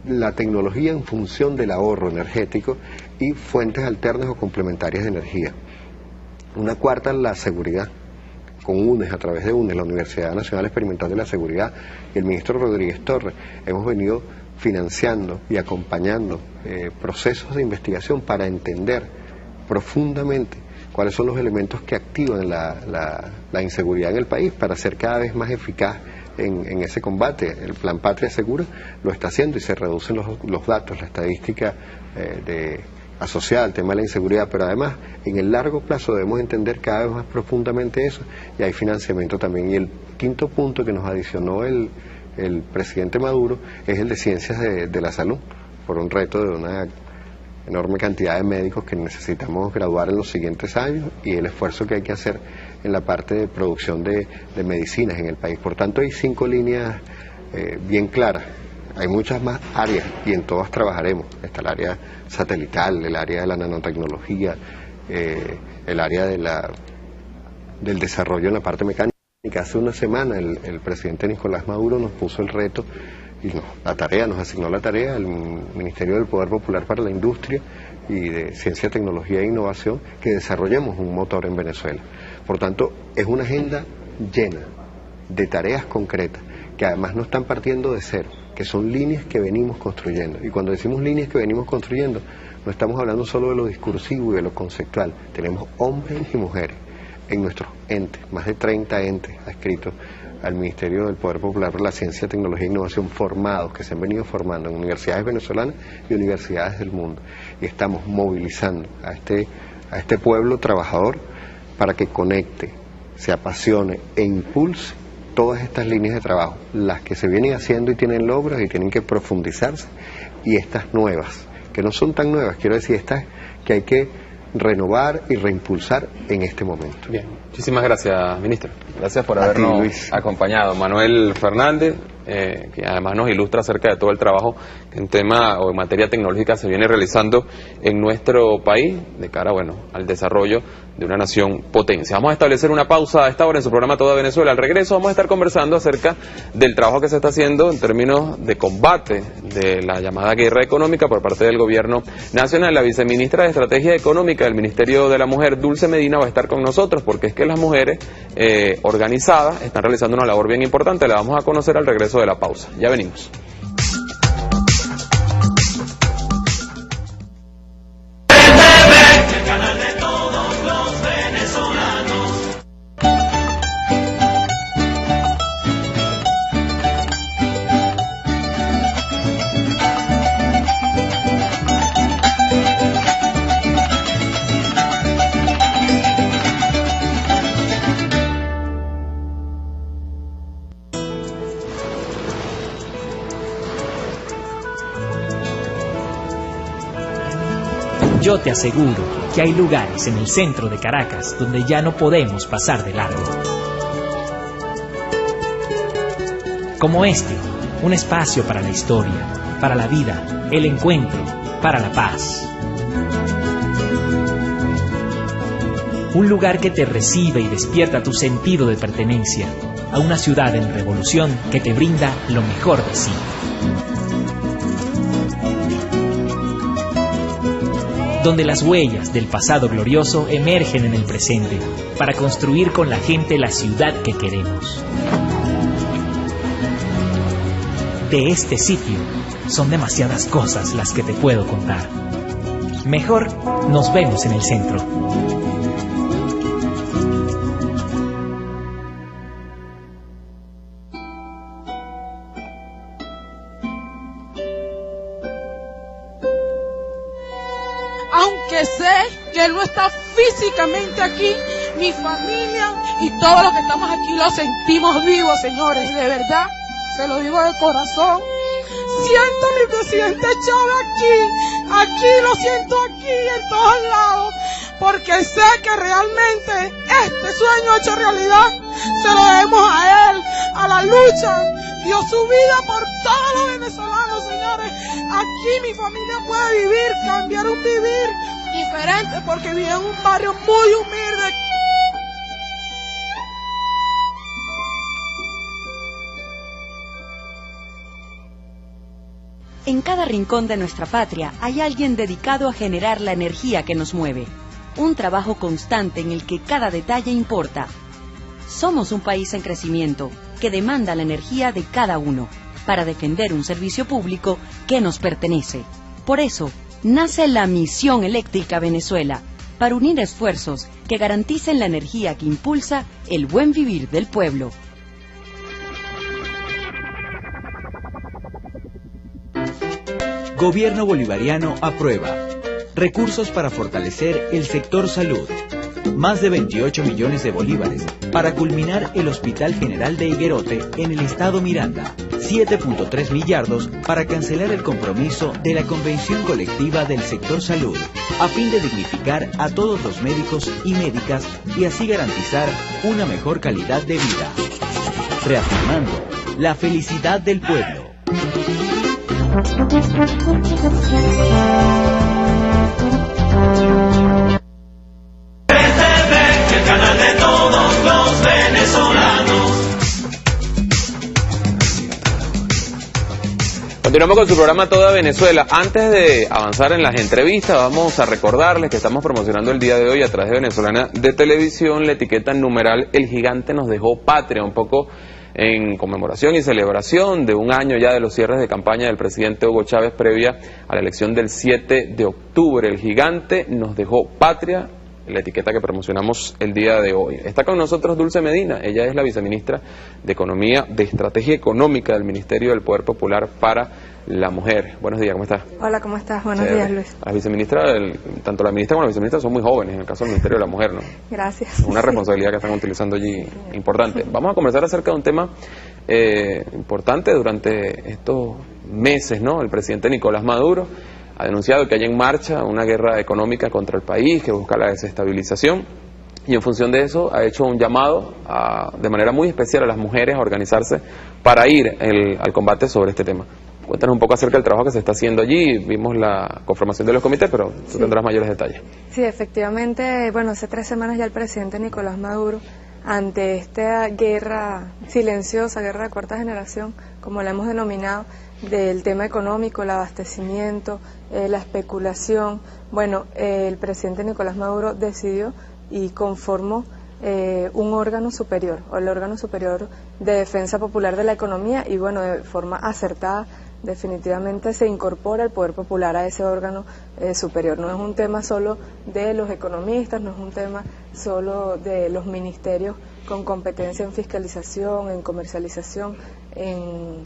la tecnología en función del ahorro energético y fuentes alternas o complementarias de energía. Una 4ª, la seguridad, con UNES, a través de UNES, la Universidad Nacional Experimental de la Seguridad, y el ministro Rodríguez Torres, hemos venido financiando y acompañando procesos de investigación para entender profundamente cuáles son los elementos que activan la inseguridad en el país para ser cada vez más eficaz en ese combate. El Plan Patria Segura lo está haciendo y se reducen los datos, la estadística asociada al tema de la inseguridad, pero además en el largo plazo debemos entender cada vez más profundamente eso, y hay financiamiento también. Y el 5º punto que nos adicionó el presidente Maduro es el de ciencias de la salud, por un reto de una enorme cantidad de médicos que necesitamos graduar en los siguientes años y el esfuerzo que hay que hacer en la parte de producción de medicinas en el país. Por tanto, hay 5 líneas bien claras. Hay muchas más áreas y en todas trabajaremos. Está el área satelital, el área de la nanotecnología, el área del desarrollo en la parte mecánica. Hace una semana el presidente Nicolás Maduro nos puso el reto y nos asignó la tarea al Ministerio del Poder Popular para la Industria y de Ciencia, Tecnología e Innovación, que desarrollemos un motor en Venezuela. Por tanto, es una agenda llena de tareas concretas que además no están partiendo de cero. que son líneas que venimos construyendo. Y cuando decimos líneas que venimos construyendo, no estamos hablando solo de lo discursivo y de lo conceptual. Tenemos hombres y mujeres en nuestros entes, más de 30 entes adscritos al Ministerio del Poder Popular por la Ciencia, Tecnología e Innovación, formados, que se han venido formando en universidades venezolanas y universidades del mundo. Y estamos movilizando a este pueblo trabajador para que conecte, se apasione e impulse todas estas líneas de trabajo, las que se vienen haciendo y tienen logros y tienen que profundizarse, y estas nuevas, que no son tan nuevas, quiero decir, estas que hay que renovar y reimpulsar en este momento. Bien, muchísimas gracias, ministro. Gracias por habernos acompañado. Manuel Fernández, que además nos ilustra acerca de todo el trabajo que en tema o en materia tecnológica se viene realizando en nuestro país de cara, bueno, al desarrollo de una nación potencia. Vamos a establecer una pausa a esta hora en su programa Toda Venezuela. Al regreso vamos a estar conversando acerca del trabajo que se está haciendo en términos de combate de la llamada guerra económica por parte del gobierno nacional. La viceministra de Estrategia Económica del Ministerio de la Mujer, Dulce Medina, va a estar con nosotros porque es que las mujeres organizadas están realizando una labor bien importante. La vamos a conocer al regreso de la pausa. Ya venimos. Yo te aseguro que hay lugares en el centro de Caracas donde ya no podemos pasar de largo. Como este, un espacio para la historia, para la vida, el encuentro, para la paz. Un lugar que te recibe y despierta tu sentido de pertenencia a una ciudad en revolución que te brinda lo mejor de sí. Donde las huellas del pasado glorioso emergen en el presente para construir con la gente la ciudad que queremos. De este sitio son demasiadas cosas las que te puedo contar. Mejor nos vemos en el centro. Aunque sé que él no está físicamente aquí, mi familia y todos los que estamos aquí lo sentimos vivos, señores, de verdad, se lo digo de corazón. Siento a mi presidente Chávez aquí lo siento aquí, en todos lados, porque sé que realmente este sueño hecho realidad se lo debemos a él, a la lucha. Dio su vida por todos los venezolanos, señores. Aquí mi familia puede vivir, cambiar un vivir diferente, porque vive en un barrio muy humilde. En cada rincón de nuestra patria hay alguien dedicado a generar la energía que nos mueve. Un trabajo constante en el que cada detalle importa. Somos un país en crecimiento que demanda la energía de cada uno para defender un servicio público que nos pertenece. Por eso, nace la Misión Eléctrica Venezuela, para unir esfuerzos que garanticen la energía que impulsa el buen vivir del pueblo. Gobierno bolivariano aprueba. Recursos para fortalecer el sector salud. Más de 28 millones de bolívares para culminar el Hospital General de Higuerote en el estado Miranda. 7.3 millardos para cancelar el compromiso de la Convención Colectiva del Sector Salud, a fin de dignificar a todos los médicos y médicas y así garantizar una mejor calidad de vida. Reafirmando la felicidad del pueblo. El canal de todos los venezolanos. Continuamos con su programa Toda Venezuela. Antes de avanzar en las entrevistas, vamos a recordarles que estamos promocionando el día de hoy a través de Venezolana de Televisión la etiqueta numeral El Gigante nos dejó patria, un poco en conmemoración y celebración de un año ya de los cierres de campaña del presidente Hugo Chávez previa a la elección del 7 de octubre. El gigante nos dejó patria, la etiqueta que promocionamos el día de hoy. Está con nosotros Dulce Medina, ella es la viceministra de Economía, de Estrategia Económica del Ministerio del Poder Popular para la Mujer. Buenos días, ¿cómo estás? Hola, ¿cómo estás? Buenos días, Luis. La viceministra, tanto la ministra como la viceministra son muy jóvenes, en el caso del Ministerio de la Mujer, ¿no? Gracias. Una responsabilidad que están utilizando allí importante. Vamos a conversar acerca de un tema importante durante estos meses, ¿no? El presidente Nicolás Maduro ha denunciado que hay en marcha una guerra económica contra el país que busca la desestabilización y en función de eso ha hecho un llamado de manera muy especial a las mujeres a organizarse para ir al combate sobre este tema. Cuéntanos un poco acerca del trabajo que se está haciendo allí. Vimos la conformación de los comités, pero tú tendrás mayores detalles. Sí, efectivamente, bueno, hace 3 semanas ya el presidente Nicolás Maduro, ante esta guerra silenciosa, guerra de cuarta generación, como la hemos denominado, del tema económico, el abastecimiento, la especulación, bueno, el presidente Nicolás Maduro decidió y conformó un órgano superior, o el órgano superior de defensa popular de la economía, y bueno, de forma acertada, definitivamente se incorpora el poder popular a ese órgano superior. No es un tema solo de los economistas, no es un tema solo de los ministerios con competencia en fiscalización, en comercialización, en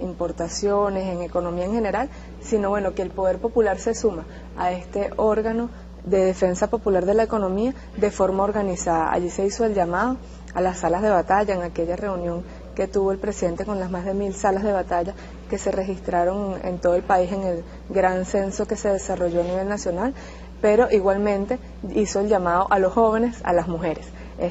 importaciones, en economía en general, sino bueno, que el poder popular se suma a este órgano de defensa popular de la economía de forma organizada. Allí se hizo el llamado a las salas de batalla en aquella reunión que tuvo el presidente con las más de 1000 salas de batalla que se registraron en todo el país en el gran censo que se desarrolló a nivel nacional, pero igualmente hizo el llamado a los jóvenes, a las mujeres.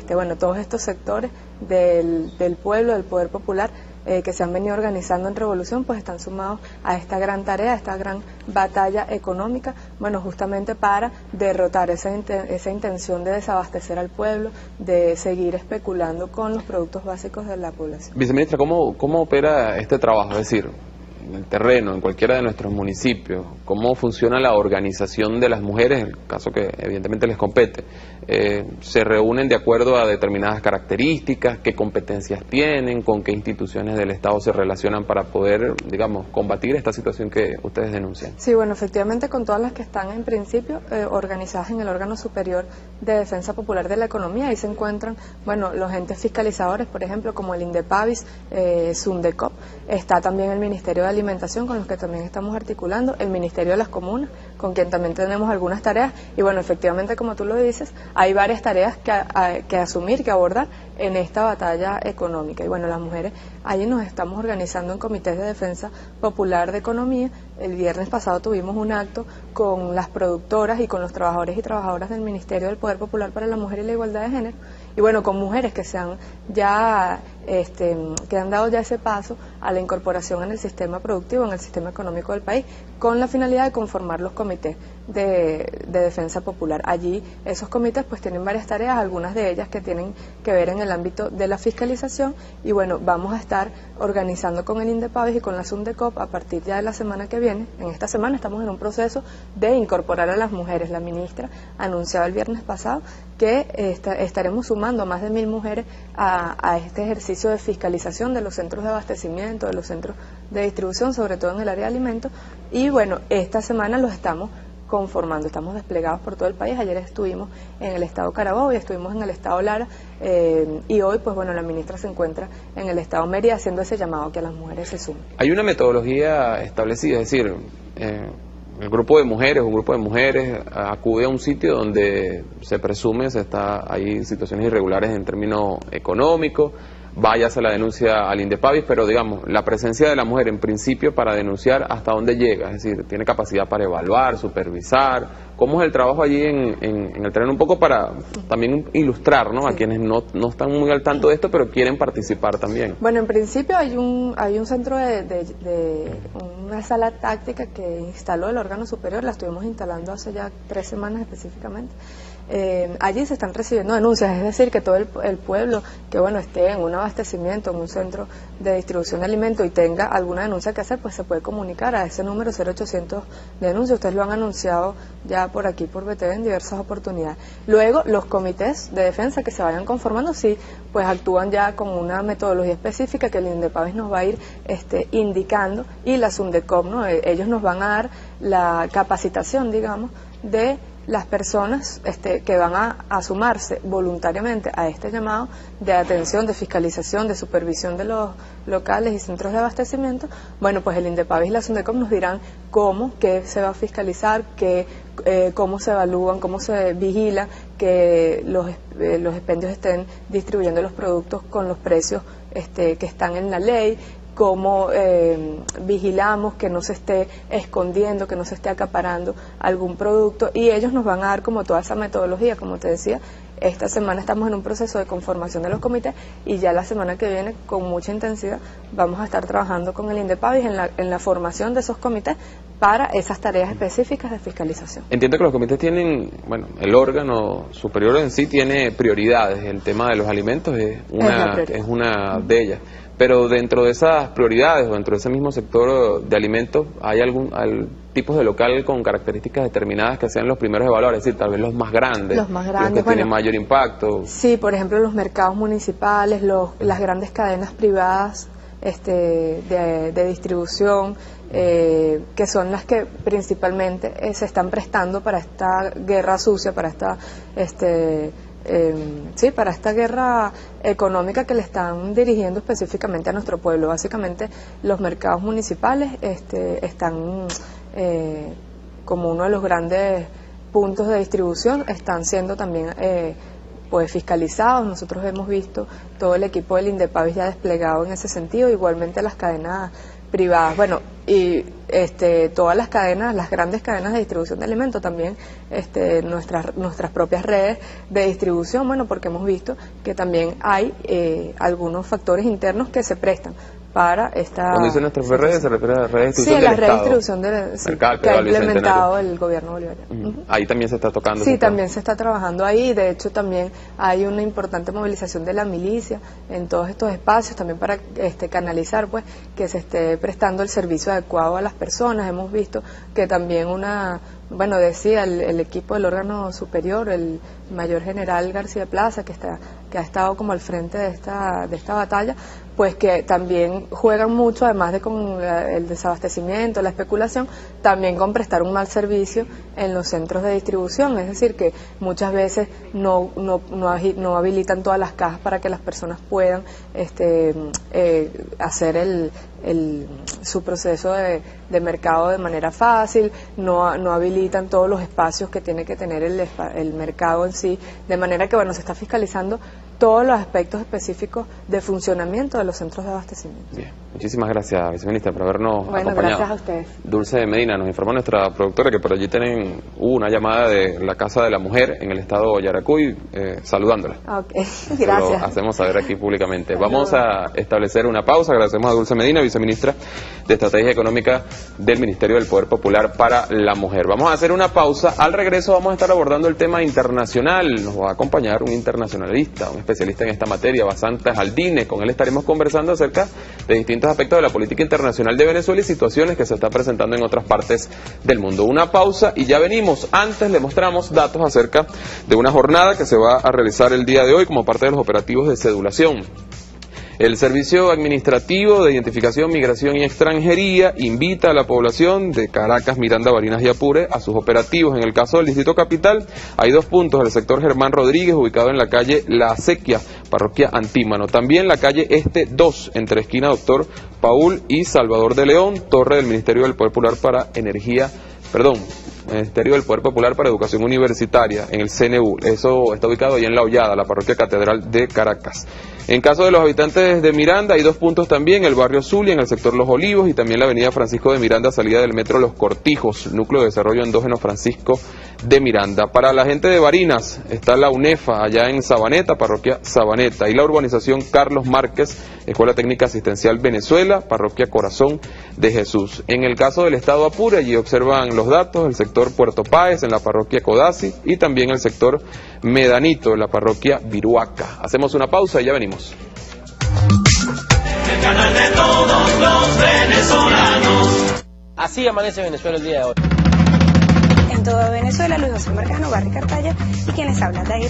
Bueno, todos estos sectores del pueblo, del poder popular, que se han venido organizando en revolución, pues están sumados a esta gran tarea, a esta gran batalla económica, bueno, justamente para derrotar esa intención de desabastecer al pueblo, de seguir especulando con los productos básicos de la población. Viceministra, ¿cómo opera este trabajo? Es decir, en el terreno, en cualquiera de nuestros municipios, ¿cómo funciona la organización de las mujeres, en el caso que evidentemente les compete? ¿Se reúnen de acuerdo a determinadas características? ¿Qué competencias tienen? ¿Con qué instituciones del Estado se relacionan para poder, digamos, combatir esta situación que ustedes denuncian? Sí, bueno, efectivamente con todas las que están en principio organizadas en el órgano superior de defensa popular de la economía, ahí se encuentran, bueno, los entes fiscalizadores, por ejemplo, como el INDEPAVIS, SUNDECOP, está también el Ministerio de Alimentación, con los que también estamos articulando, el Ministerio de las Comunas, con quien también tenemos algunas tareas, y bueno, efectivamente, como tú lo dices, hay varias tareas que asumir, que abordar en esta batalla económica. Y bueno, las mujeres, allí nos estamos organizando en comités de defensa popular de economía. El viernes pasado tuvimos un acto con las productoras y con los trabajadores y trabajadoras del Ministerio del Poder Popular para la Mujer y la Igualdad de Género, y bueno, con mujeres que se han ya que han dado ya ese paso a la incorporación en el sistema productivo, en el sistema económico del país, con la finalidad de conformar los comités de defensa popular. Allí esos comités pues tienen varias tareas, algunas de ellas que tienen que ver en el ámbito de la fiscalización, y bueno, vamos a estar organizando con el INDEPAVIS y con la SUNDECOP a partir ya de la semana que viene. En esta semana estamos en un proceso de incorporar a las mujeres. La ministra anunciaba el viernes pasado que estaremos sumando a más de 1000 mujeres a este ejercicio de fiscalización de los centros de abastecimiento, de los centros de distribución, sobre todo en el área de alimentos, y bueno, esta semana los estamos conformando, estamos desplegados por todo el país. Ayer estuvimos en el estado Carabobo y estuvimos en el estado Lara, y hoy pues bueno, la ministra se encuentra en el estado Mérida haciendo ese llamado que a las mujeres se sumen. Hay una metodología establecida, es decir, el grupo de mujeres, un grupo de mujeres acude a un sitio donde se presume hay situaciones irregulares en términos económicos, váyase la denuncia al INDEPAVIS, pero digamos, la presencia de la mujer en principio para denunciar, ¿hasta dónde llega? Es decir, ¿tiene capacidad para evaluar, supervisar? ¿Cómo es el trabajo allí en el terreno? Un poco para también ilustrar, ¿no? A quienes no están muy al tanto de esto, pero quieren participar también. Bueno, en principio hay un centro una sala táctica que instaló el órgano superior, la estuvimos instalando hace ya 3 semanas específicamente, allí se están recibiendo denuncias, es decir, que todo el pueblo que bueno esté en un abastecimiento, en un centro de distribución de alimentos y tenga alguna denuncia que hacer, pues se puede comunicar a ese número 0800 denuncia. Ustedes lo han anunciado ya por aquí, por BTV, en diversas oportunidades. Luego, los comités de defensa que se vayan conformando, sí, pues actúan ya con una metodología específica que el INDEPAVIS nos va a ir indicando, y la SUNDECOM, ¿no? Ellos nos van a dar la capacitación, digamos, de las personas que van a sumarse voluntariamente a este llamado de atención, de fiscalización, de supervisión de los locales y centros de abastecimiento. Bueno, pues el INDEPAVIS y la SUNDECOM nos dirán qué se va a fiscalizar, cómo se evalúan, cómo se vigila que los expendios estén distribuyendo los productos con los precios que están en la ley, cómo vigilamos que no se esté escondiendo, que no se esté acaparando algún producto, y ellos nos van a dar como toda esa metodología. Como te decía, esta semana estamos en un proceso de conformación de los comités, y ya la semana que viene, con mucha intensidad, vamos a estar trabajando con el INDEPAVIS en la formación de esos comités para esas tareas específicas de fiscalización. Entiendo que los comités tienen, bueno, el órgano superior en sí tiene prioridades. El tema de los alimentos es una de ellas. Pero dentro de esas prioridades o dentro de ese mismo sector de alimentos, ¿hay tipos de local con características determinadas que sean los primeros evaluados? Es decir, tal vez los más grandes, los que tienen mayor impacto. Sí, por ejemplo, los mercados municipales, las grandes cadenas privadas de distribución, que son las que principalmente se están prestando para esta guerra sucia, para esta para esta guerra económica que le están dirigiendo específicamente a nuestro pueblo. Básicamente los mercados municipales están como uno de los grandes puntos de distribución, están siendo también pues fiscalizados. Nosotros hemos visto todo el equipo del INDEPAVIS ya desplegado en ese sentido, igualmente las cadenas privadas, bueno, y todas las cadenas, las grandes cadenas de distribución de alimentos, también nuestras propias redes de distribución, bueno, porque hemos visto que también hay algunos factores internos que se prestan para esta... Cuando dice nuestras redes, se refiere a las redes de distribución del Estado. Sí, las redes de distribución que ha implementado el gobierno bolivariano. Ahí también se está tocando. Sí, también se está trabajando ahí. De hecho, también hay una importante movilización de la milicia en todos estos espacios, también para canalizar, pues, que se esté prestando el servicio adecuado a las personas. Hemos visto que también decía el equipo del órgano superior, el mayor general García Plaza, que ha estado como al frente de esta batalla, pues que también juegan mucho, además de con el desabastecimiento, la especulación, también con prestar un mal servicio en los centros de distribución. Es decir, que muchas veces no habilitan todas las cajas para que las personas puedan hacer su proceso de mercado de manera fácil, no habilitan todos los espacios que tiene que tener el mercado en sí, de manera que se está fiscalizando todos los aspectos específicos de funcionamiento de los centros de abastecimiento. Bien, muchísimas gracias, viceministra, por habernos acompañado. Gracias a ustedes. Dulce Medina, nos informa nuestra productora que por allí hubo una llamada de la Casa de la Mujer en el estado de Yaracuy, saludándola. Gracias. Lo hacemos saber aquí públicamente. Vamos a establecer una pausa. Agradecemos a Dulce Medina, viceministra de Estrategia Económica del Ministerio del Poder Popular para la Mujer. Vamos a hacer una pausa. Al regreso vamos a estar abordando el tema internacional. Nos va a acompañar un internacionalista, un especialista en esta materia, Basanta Jaldine. Con él estaremos conversando acerca de distintos aspectos de la política internacional de Venezuela y situaciones que se están presentando en otras partes del mundo. Una pausa y ya venimos. Antes le mostramos datos acerca de una jornada que se va a realizar el día de hoy como parte de los operativos de cedulación. El Servicio Administrativo de Identificación, Migración y Extranjería invita a la población de Caracas, Miranda, Barinas y Apure a sus operativos. En el caso del Distrito Capital, hay 2 puntos del sector Germán Rodríguez, ubicado en la calle La Acequia, parroquia Antímano. También la calle Este 2, entre esquina Doctor Paul y Salvador de León, torre del Ministerio del Poder Popular para Ministerio del Poder Popular para Educación Universitaria, en el CNU. Eso está ubicado ahí en La Hollada, la parroquia Catedral de Caracas. En caso de los habitantes de Miranda, hay 2 puntos también, el barrio Zulia, en el sector Los Olivos, y también la avenida Francisco de Miranda, salida del metro Los Cortijos, núcleo de desarrollo endógeno Francisco de Miranda. Para la gente de Barinas, está la UNEFA, allá en Sabaneta, parroquia Sabaneta, y la urbanización Carlos Márquez, Escuela Técnica Asistencial Venezuela, parroquia Corazón de Jesús. En el caso del estado Apure, allí observan los datos, el sector sector Puerto Páez, en la parroquia Codazzi, y también el sector Medanito, en la parroquia Viruaca. Hacemos una pausa y ya venimos. El canal de todos los venezolanos. Así amanece Venezuela el día de hoy. En toda Venezuela, Luis José Marcano, Barry Cartaya, y quienes hablan de Radio.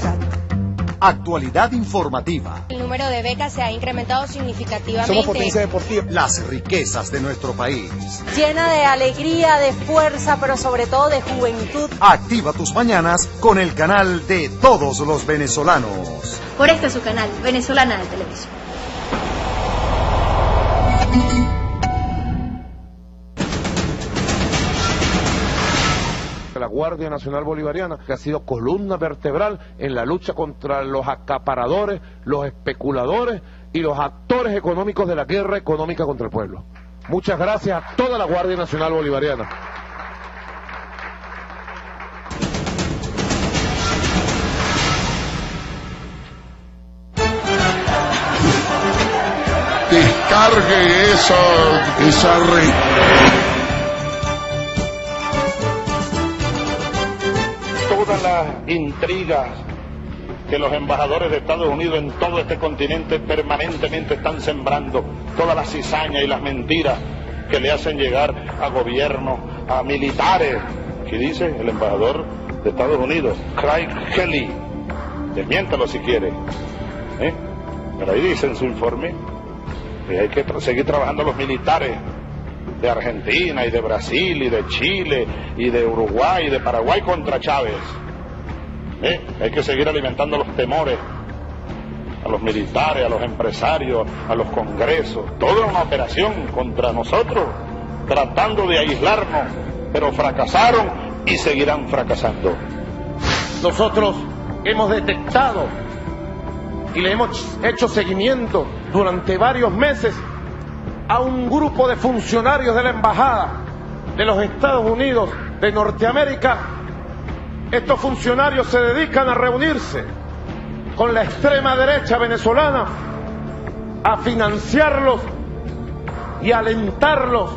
Actualidad informativa. El número de becas se ha incrementado significativamente. Somos potencia deportiva. Las riquezas de nuestro país. Llena de alegría, de fuerza, pero sobre todo de juventud. Activa tus mañanas con el canal de todos los venezolanos. Por este es su canal, Venezolana de Televisión. La Guardia Nacional Bolivariana, que ha sido columna vertebral en la lucha contra los acaparadores, los especuladores y los actores económicos de la guerra económica contra el pueblo. Muchas gracias a toda la Guardia Nacional Bolivariana. Descargue esa Todas las intrigas que los embajadores de Estados Unidos en todo este continente permanentemente están sembrando, todas las cizañas y las mentiras que le hacen llegar a gobiernos, a militares, que dice el embajador de Estados Unidos, Craig Kelly, desmiéntalo si quiere, pero ahí dice en su informe que hay que seguir trabajando los militares de Argentina y de Brasil y de Chile y de Uruguay y de Paraguay contra Chávez. Hay que seguir alimentando los temores a los militares, a los empresarios, a los congresos. Toda una operación contra nosotros, tratando de aislarnos, pero fracasaron y seguirán fracasando. Nosotros hemos detectado y le hemos hecho seguimiento durante varios meses a un grupo de funcionarios de la Embajada de los Estados Unidos de Norteamérica. Estos funcionarios se dedican a reunirse con la extrema derecha venezolana, a financiarlos y alentarlos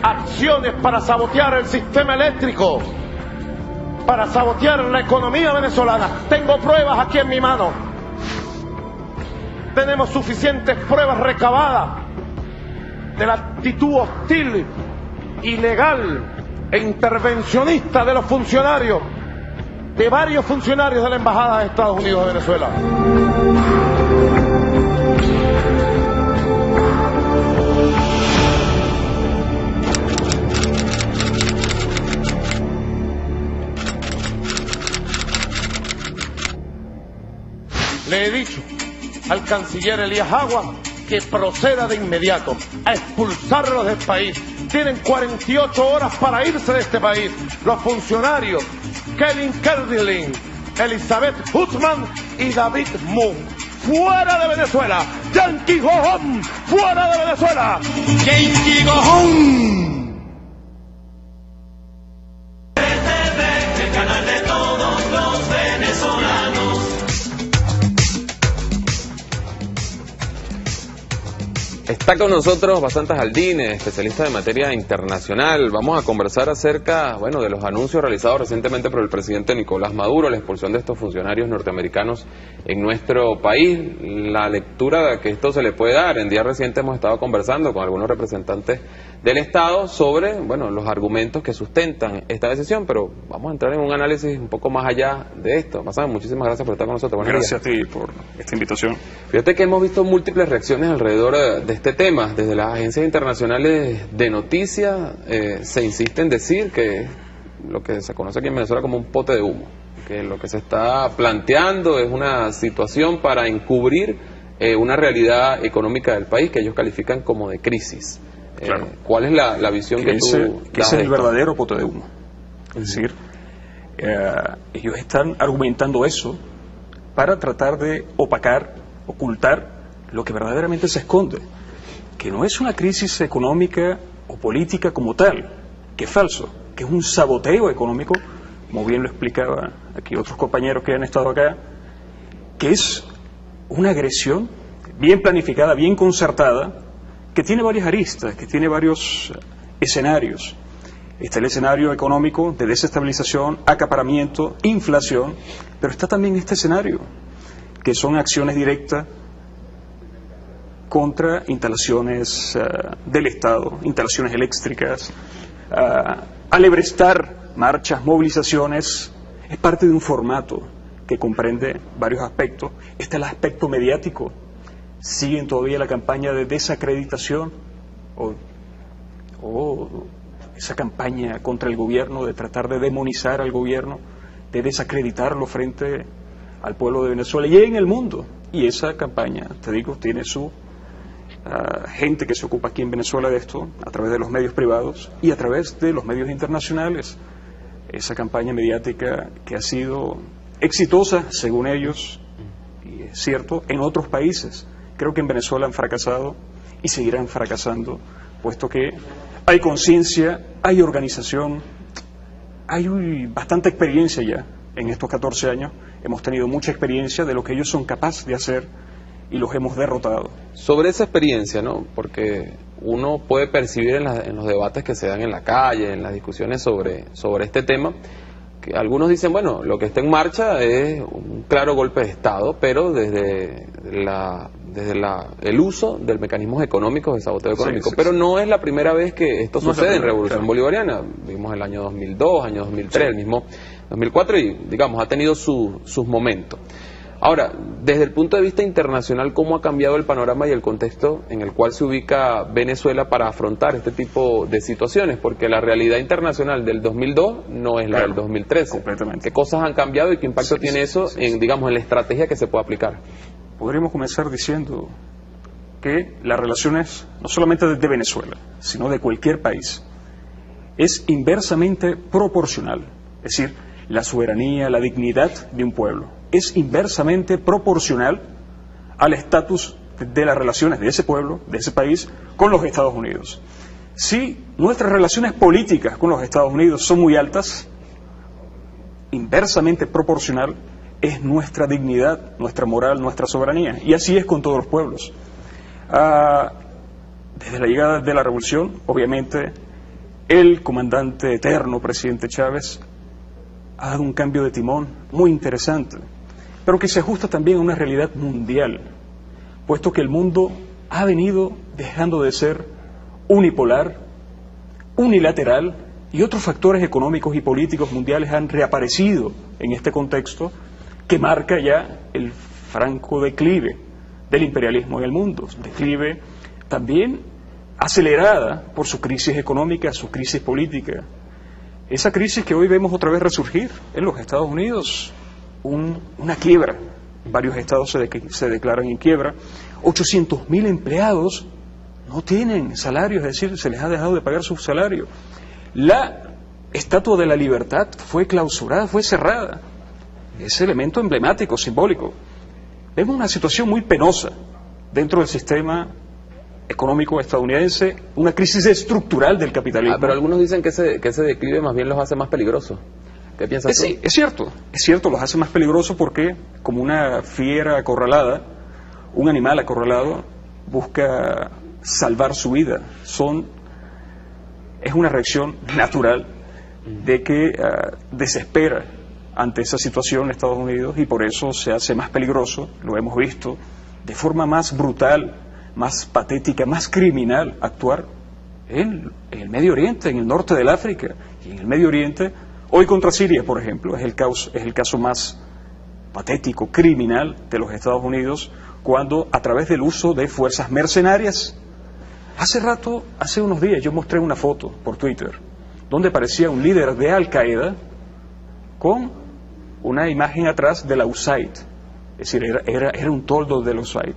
a acciones para sabotear el sistema eléctrico, para sabotear la economía venezolana. Tengo pruebas aquí en mi mano. Tenemos suficientes pruebas recabadas de la actitud hostil, ilegal e intervencionista de los funcionarios, de varios funcionarios de la Embajada de Estados Unidos de Venezuela. Le he dicho al canciller Elías Agua que proceda de inmediato a expulsarlos del país. Tienen 48 horas para irse de este país. Los funcionarios Kevin Kerdelin, Elizabeth Hutzman y David Moon. ¡Fuera de Venezuela! ¡Yankee go home! ¡Fuera de Venezuela! ¡Yankee go home! El canal de todos los venezolanos. Está con nosotros Basantas Aldine, especialista de materia internacional. Vamos a conversar acerca, de los anuncios realizados recientemente por el presidente Nicolás Maduro, la expulsión de estos funcionarios norteamericanos en nuestro país, la lectura que esto se le puede dar. En días recientes hemos estado conversando con algunos representantes del Estado sobre, los argumentos que sustentan esta decisión, pero vamos a entrar en un análisis un poco más allá de esto. Basantas, muchísimas gracias por estar con nosotros. Gracias a ti por esta invitación. Fíjate que hemos visto múltiples reacciones alrededor de este tema. Desde las agencias internacionales de noticias se insiste en decir que lo que se conoce aquí en Venezuela como un pote de humo, que lo que se está planteando es una situación para encubrir una realidad económica del país que ellos califican como de crisis. Claro. ¿Cuál es la visión que tú que es el verdadero pote de humo? Es decir, ellos están argumentando eso para tratar de opacar, ocultar lo que verdaderamente se esconde, que no es una crisis económica o política como tal, que es falso, que es un saboteo económico, como bien lo explicaba aquí otros compañeros que han estado acá, que es una agresión bien planificada, bien concertada, que tiene varias aristas, que tiene varios escenarios, Está el escenario económico de desestabilización, acaparamiento, inflación, pero está también este escenario, que son acciones directas contra instalaciones del Estado, instalaciones eléctricas, alebrestar marchas, movilizaciones. Es parte de un formato que comprende varios aspectos. Está el aspecto mediático. Siguen todavía la campaña de desacreditación o esa campaña contra el gobierno, de tratar de demonizar al gobierno, de desacreditarlo frente al pueblo de Venezuela y en el mundo. Y esa campaña, te digo, tiene su gente que se ocupa aquí en Venezuela de esto, a través de los medios privados y a través de los medios internacionales. Esa campaña mediática que ha sido exitosa, según ellos, y es cierto, en otros países. Creo que en Venezuela han fracasado y seguirán fracasando, puesto que hay conciencia, hay organización, hay bastante experiencia ya. En estos 14 años hemos tenido mucha experiencia de lo que ellos son capaces de hacer y los hemos derrotado. Sobre esa experiencia, ¿no? Porque uno puede percibir en los debates que se dan en la calle, en las discusiones sobre este tema, que algunos dicen, bueno, lo que está en marcha es un claro golpe de Estado, pero desde el uso del mecanismos económicos, de saboteo económico. Pero no es la primera vez que esto sucede en Revolución Bolivariana. Vimos el año 2002, año 2003, el mismo 2004, y digamos, ha tenido sus momentos. Ahora, desde el punto de vista internacional, ¿cómo ha cambiado el panorama y el contexto en el cual se ubica Venezuela para afrontar este tipo de situaciones? Porque la realidad internacional del 2002 no es la del 2013. Completamente. ¿Qué cosas han cambiado y qué impacto tiene eso en, digamos, en la estrategia que se puede aplicar? Podríamos comenzar diciendo que las relaciones, no solamente de Venezuela, sino de cualquier país, es inversamente proporcional. Es decir, la soberanía, la dignidad de un pueblo es inversamente proporcional al estatus de las relaciones de ese pueblo, de ese país, con los Estados Unidos. Si nuestras relaciones políticas con los Estados Unidos son muy altas, inversamente proporcional es nuestra dignidad, nuestra moral, nuestra soberanía. Y así es con todos los pueblos. Desde la llegada de la revolución, obviamente, el comandante eterno, presidente Chávez, ha dado un cambio de timón muy interesante, pero que se ajusta también a una realidad mundial, puesto que el mundo ha venido dejando de ser unipolar, unilateral, y otros factores económicos y políticos mundiales han reaparecido en este contexto que marca ya el franco declive del imperialismo en el mundo, declive también acelerada por su crisis económica, su crisis política. Esa crisis que hoy vemos otra vez resurgir en los Estados Unidos, una quiebra. Varios estados se declaran en quiebra. 800.000 empleados no tienen salario, es decir, se les ha dejado de pagar su salario. La Estatua de la Libertad fue clausurada, fue cerrada. Ese elemento emblemático, simbólico. Vemos una situación muy penosa dentro del sistema económico estadounidense, una crisis estructural del capitalismo. Pero algunos dicen que ese declive más bien los hace más peligrosos. ¿Qué piensas tú? Es cierto, los hace más peligrosos porque, como una fiera acorralada, un animal acorralado busca salvar su vida. Es una reacción natural de que desespera ante esa situación en Estados Unidos, y por eso se hace más peligroso, lo hemos visto, de forma más brutal, más patética, más criminal, actuar en el Medio Oriente, en el norte del África y en el Medio Oriente. Hoy contra Siria, por ejemplo, es el caso más patético, criminal de los Estados Unidos, cuando a través del uso de fuerzas mercenarias, hace unos días yo mostré una foto por Twitter, donde aparecía un líder de Al-Qaeda con una imagen atrás de la USAID, es decir, era un toldo de la USAID.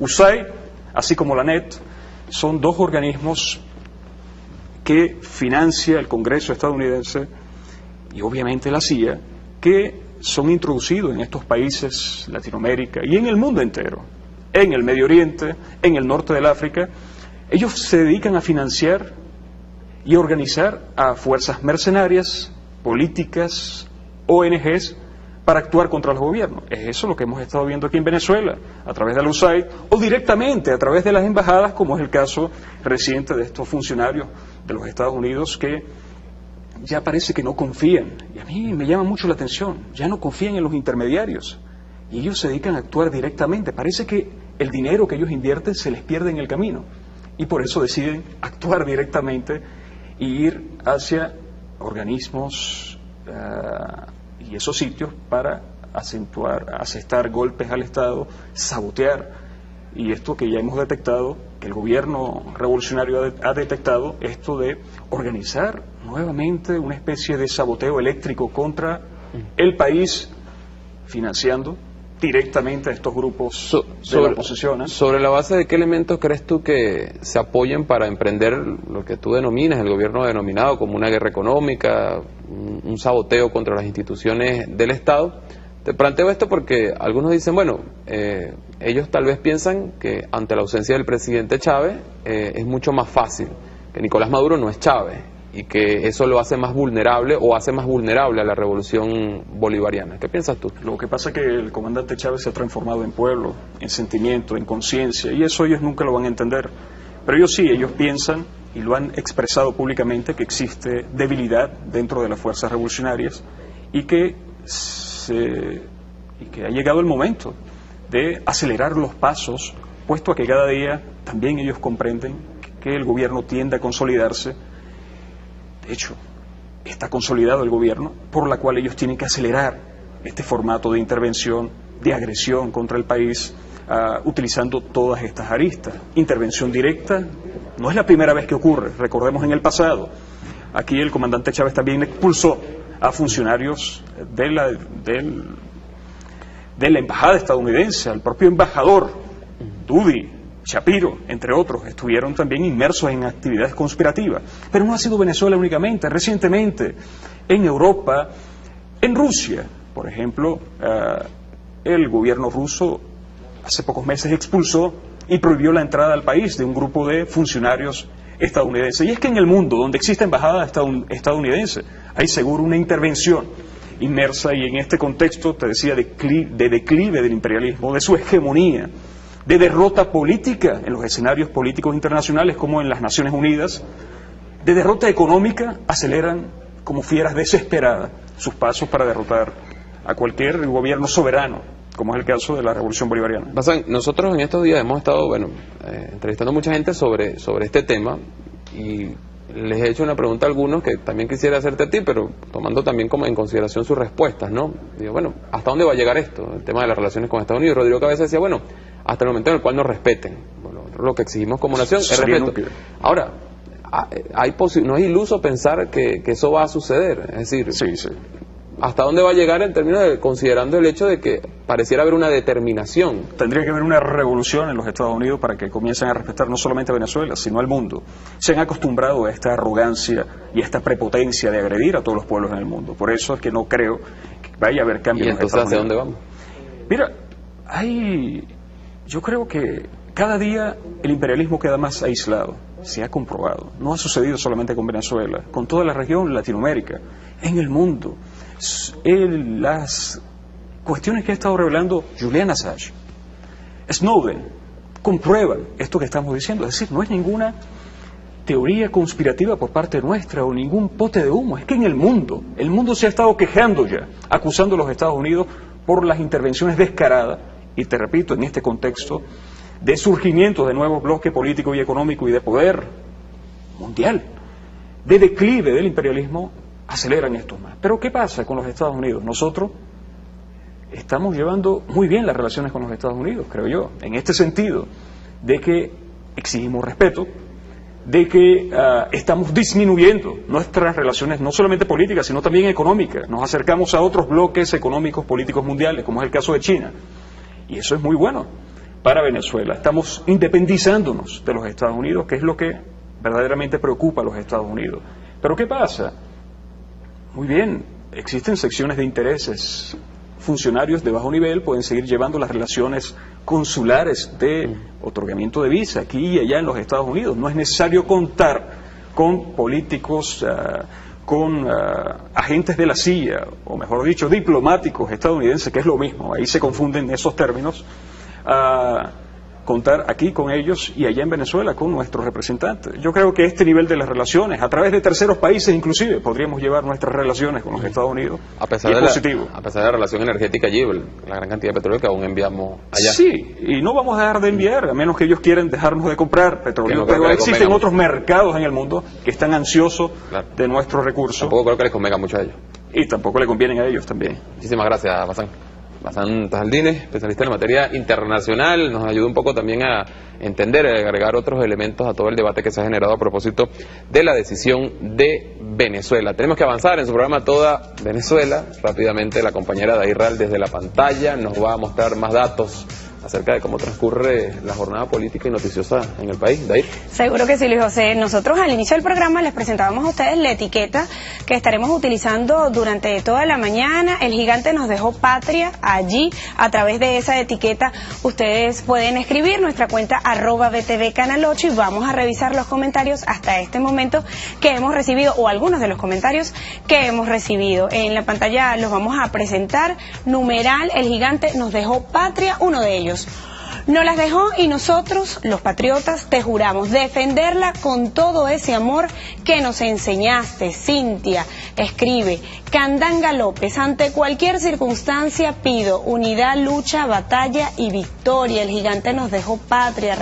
USAID, así como la NET, son dos organismos que financia el Congreso estadounidense y obviamente la CIA, que son introducidos en estos países, Latinoamérica y en el mundo entero, en el Medio Oriente, en el norte del África. Ellos se dedican a financiar y organizar a fuerzas mercenarias, políticas, ONGs, para actuar contra los gobiernos. Es eso lo que hemos estado viendo aquí en Venezuela, a través de la USAID, o directamente a través de las embajadas, como es el caso reciente de estos funcionarios de los Estados Unidos que ya parece que no confían, y a mí me llama mucho la atención, ya no confían en los intermediarios, y ellos se dedican a actuar directamente. Parece que el dinero que ellos invierten se les pierde en el camino, y por eso deciden actuar directamente y ir hacia organismos y esos sitios para asestar golpes al Estado, sabotear. Y esto que ya hemos detectado, que el gobierno revolucionario ha detectado, esto de organizar nuevamente una especie de saboteo eléctrico contra el país, financiando directamente a estos grupos de la oposición. ¿Sobre la base de qué elementos crees tú que se apoyen para emprender lo que tú denominas, el gobierno ha denominado como una guerra económica, un saboteo contra las instituciones del Estado? Te planteo esto porque algunos dicen, bueno, ellos tal vez piensan que ante la ausencia del presidente Chávez es mucho más fácil, que Nicolás Maduro no es Chávez y que eso lo hace más vulnerable o hace más vulnerable a la revolución bolivariana. ¿Qué piensas tú? Lo que pasa es que el comandante Chávez se ha transformado en pueblo, en sentimiento, en conciencia, y eso ellos nunca lo van a entender. Pero ellos sí, ellos piensan, y lo han expresado públicamente, que existe debilidad dentro de las fuerzas revolucionarias y que ha llegado el momento de acelerar los pasos, puesto a que cada día también ellos comprenden que el gobierno tiende a consolidarse. De hecho, está consolidado el gobierno, por la cual ellos tienen que acelerar este formato de intervención, de agresión contra el país, utilizando todas estas aristas. Intervención directa no es la primera vez que ocurre, recordemos en el pasado. Aquí el comandante Chávez también expulsó a funcionarios de la embajada estadounidense, al propio embajador, Dudy, Shapiro, entre otros, estuvieron también inmersos en actividades conspirativas. Pero no ha sido Venezuela únicamente, recientemente en Europa, en Rusia, por ejemplo, el gobierno ruso hace pocos meses expulsó y prohibió la entrada al país de un grupo de funcionarios estadounidenses. Y es que en el mundo donde existe embajada estadounidense hay seguro una intervención inmersa, y en este contexto, te decía, de declive del imperialismo, de su hegemonía, de derrota política en los escenarios políticos internacionales como en las Naciones Unidas, de derrota económica, aceleran como fieras desesperadas sus pasos para derrotar a cualquier gobierno soberano, como es el caso de la Revolución Bolivariana. Nosotros en estos días hemos estado entrevistando a mucha gente sobre este tema, y les he hecho una pregunta a algunos que también quisiera hacerte a ti, pero tomando también como en consideración sus respuestas, ¿no? Digo, bueno, ¿hasta dónde va a llegar esto? El tema de las relaciones con Estados Unidos. Rodrigo Cabeza decía, bueno, hasta el momento en el cual nos respeten. Bueno, lo que exigimos como nación es respeto. Ahora, no es iluso pensar que eso va a suceder. Es decir, ¿hasta dónde va a llegar en términos de, considerando el hecho de que pareciera haber una determinación? Tendría que haber una revolución en los Estados Unidos para que comiencen a respetar no solamente a Venezuela, sino al mundo. Se han acostumbrado a esta arrogancia y a esta prepotencia de agredir a todos los pueblos en el mundo. Por eso es que no creo que vaya a haber cambios en los Estados Unidos. ¿Hacia dónde vamos? Mira, yo creo que cada día el imperialismo queda más aislado. Se ha comprobado. No ha sucedido solamente con Venezuela, con toda la región, Latinoamérica, en el mundo. Las cuestiones que ha estado revelando Julian Assange, Snowden, comprueban esto que estamos diciendo. Es decir, no es ninguna teoría conspirativa por parte nuestra o ningún pote de humo. Es que en el mundo se ha estado quejando ya, acusando a los Estados Unidos por las intervenciones descaradas, y te repito, en este contexto de surgimiento de nuevos bloques políticos y económicos y de poder mundial, de declive del imperialismo, aceleran esto más. Pero ¿qué pasa con los Estados Unidos? Nosotros estamos llevando muy bien las relaciones con los Estados Unidos, creo yo, en este sentido, de que exigimos respeto, de que estamos disminuyendo nuestras relaciones no solamente políticas, sino también económicas. Nos acercamos a otros bloques económicos, políticos mundiales, como es el caso de China. Y eso es muy bueno para Venezuela. Estamos independizándonos de los Estados Unidos, que es lo que verdaderamente preocupa a los Estados Unidos. Pero ¿qué pasa? Muy bien, existen secciones de intereses. Funcionarios de bajo nivel pueden seguir llevando las relaciones consulares de otorgamiento de visa aquí y allá en los Estados Unidos. No es necesario contar con políticos, con agentes de la CIA, o mejor dicho, diplomáticos estadounidenses, que es lo mismo, ahí se confunden esos términos, contar aquí con ellos y allá en Venezuela con nuestros representantes. Yo creo que este nivel de las relaciones, a través de terceros países inclusive, podríamos llevar nuestras relaciones con los Estados Unidos. A pesar de la relación energética allí, la gran cantidad de petróleo que aún enviamos allá. Sí, y no vamos a dejar de enviar, a menos que ellos quieran dejarnos de comprar petróleo. Pero existen otros mercados en el mundo que están ansiosos de nuestros recursos. Tampoco creo que les convenga mucho a ellos. Y tampoco le convienen a ellos también. Muchísimas gracias, Bazán Tajaldines, especialista en materia internacional, nos ayuda un poco también a entender, a agregar otros elementos a todo el debate que se ha generado a propósito de la decisión de Venezuela. Tenemos que avanzar en su programa Toda Venezuela. Rápidamente la compañera Dair Ral desde la pantalla nos va a mostrar más datos acerca de cómo transcurre la jornada política y noticiosa en el país. Dair. Seguro que sí, Luis José. Nosotros al inicio del programa les presentábamos a ustedes la etiqueta que estaremos utilizando durante toda la mañana. El gigante nos dejó patria. Allí, a través de esa etiqueta, ustedes pueden escribir nuestra cuenta @BTV Canal 8 y vamos a revisar los comentarios hasta este momento que hemos recibido, o algunos de los comentarios que hemos recibido. En la pantalla los vamos a presentar. Numeral, el gigante nos dejó patria, uno de ellos. Nos las dejó y nosotros, los patriotas, te juramos defenderla con todo ese amor que nos enseñaste. Cintia escribe, Candanga López, ante cualquier circunstancia pido unidad, lucha, batalla y victoria. El gigante nos dejó patria.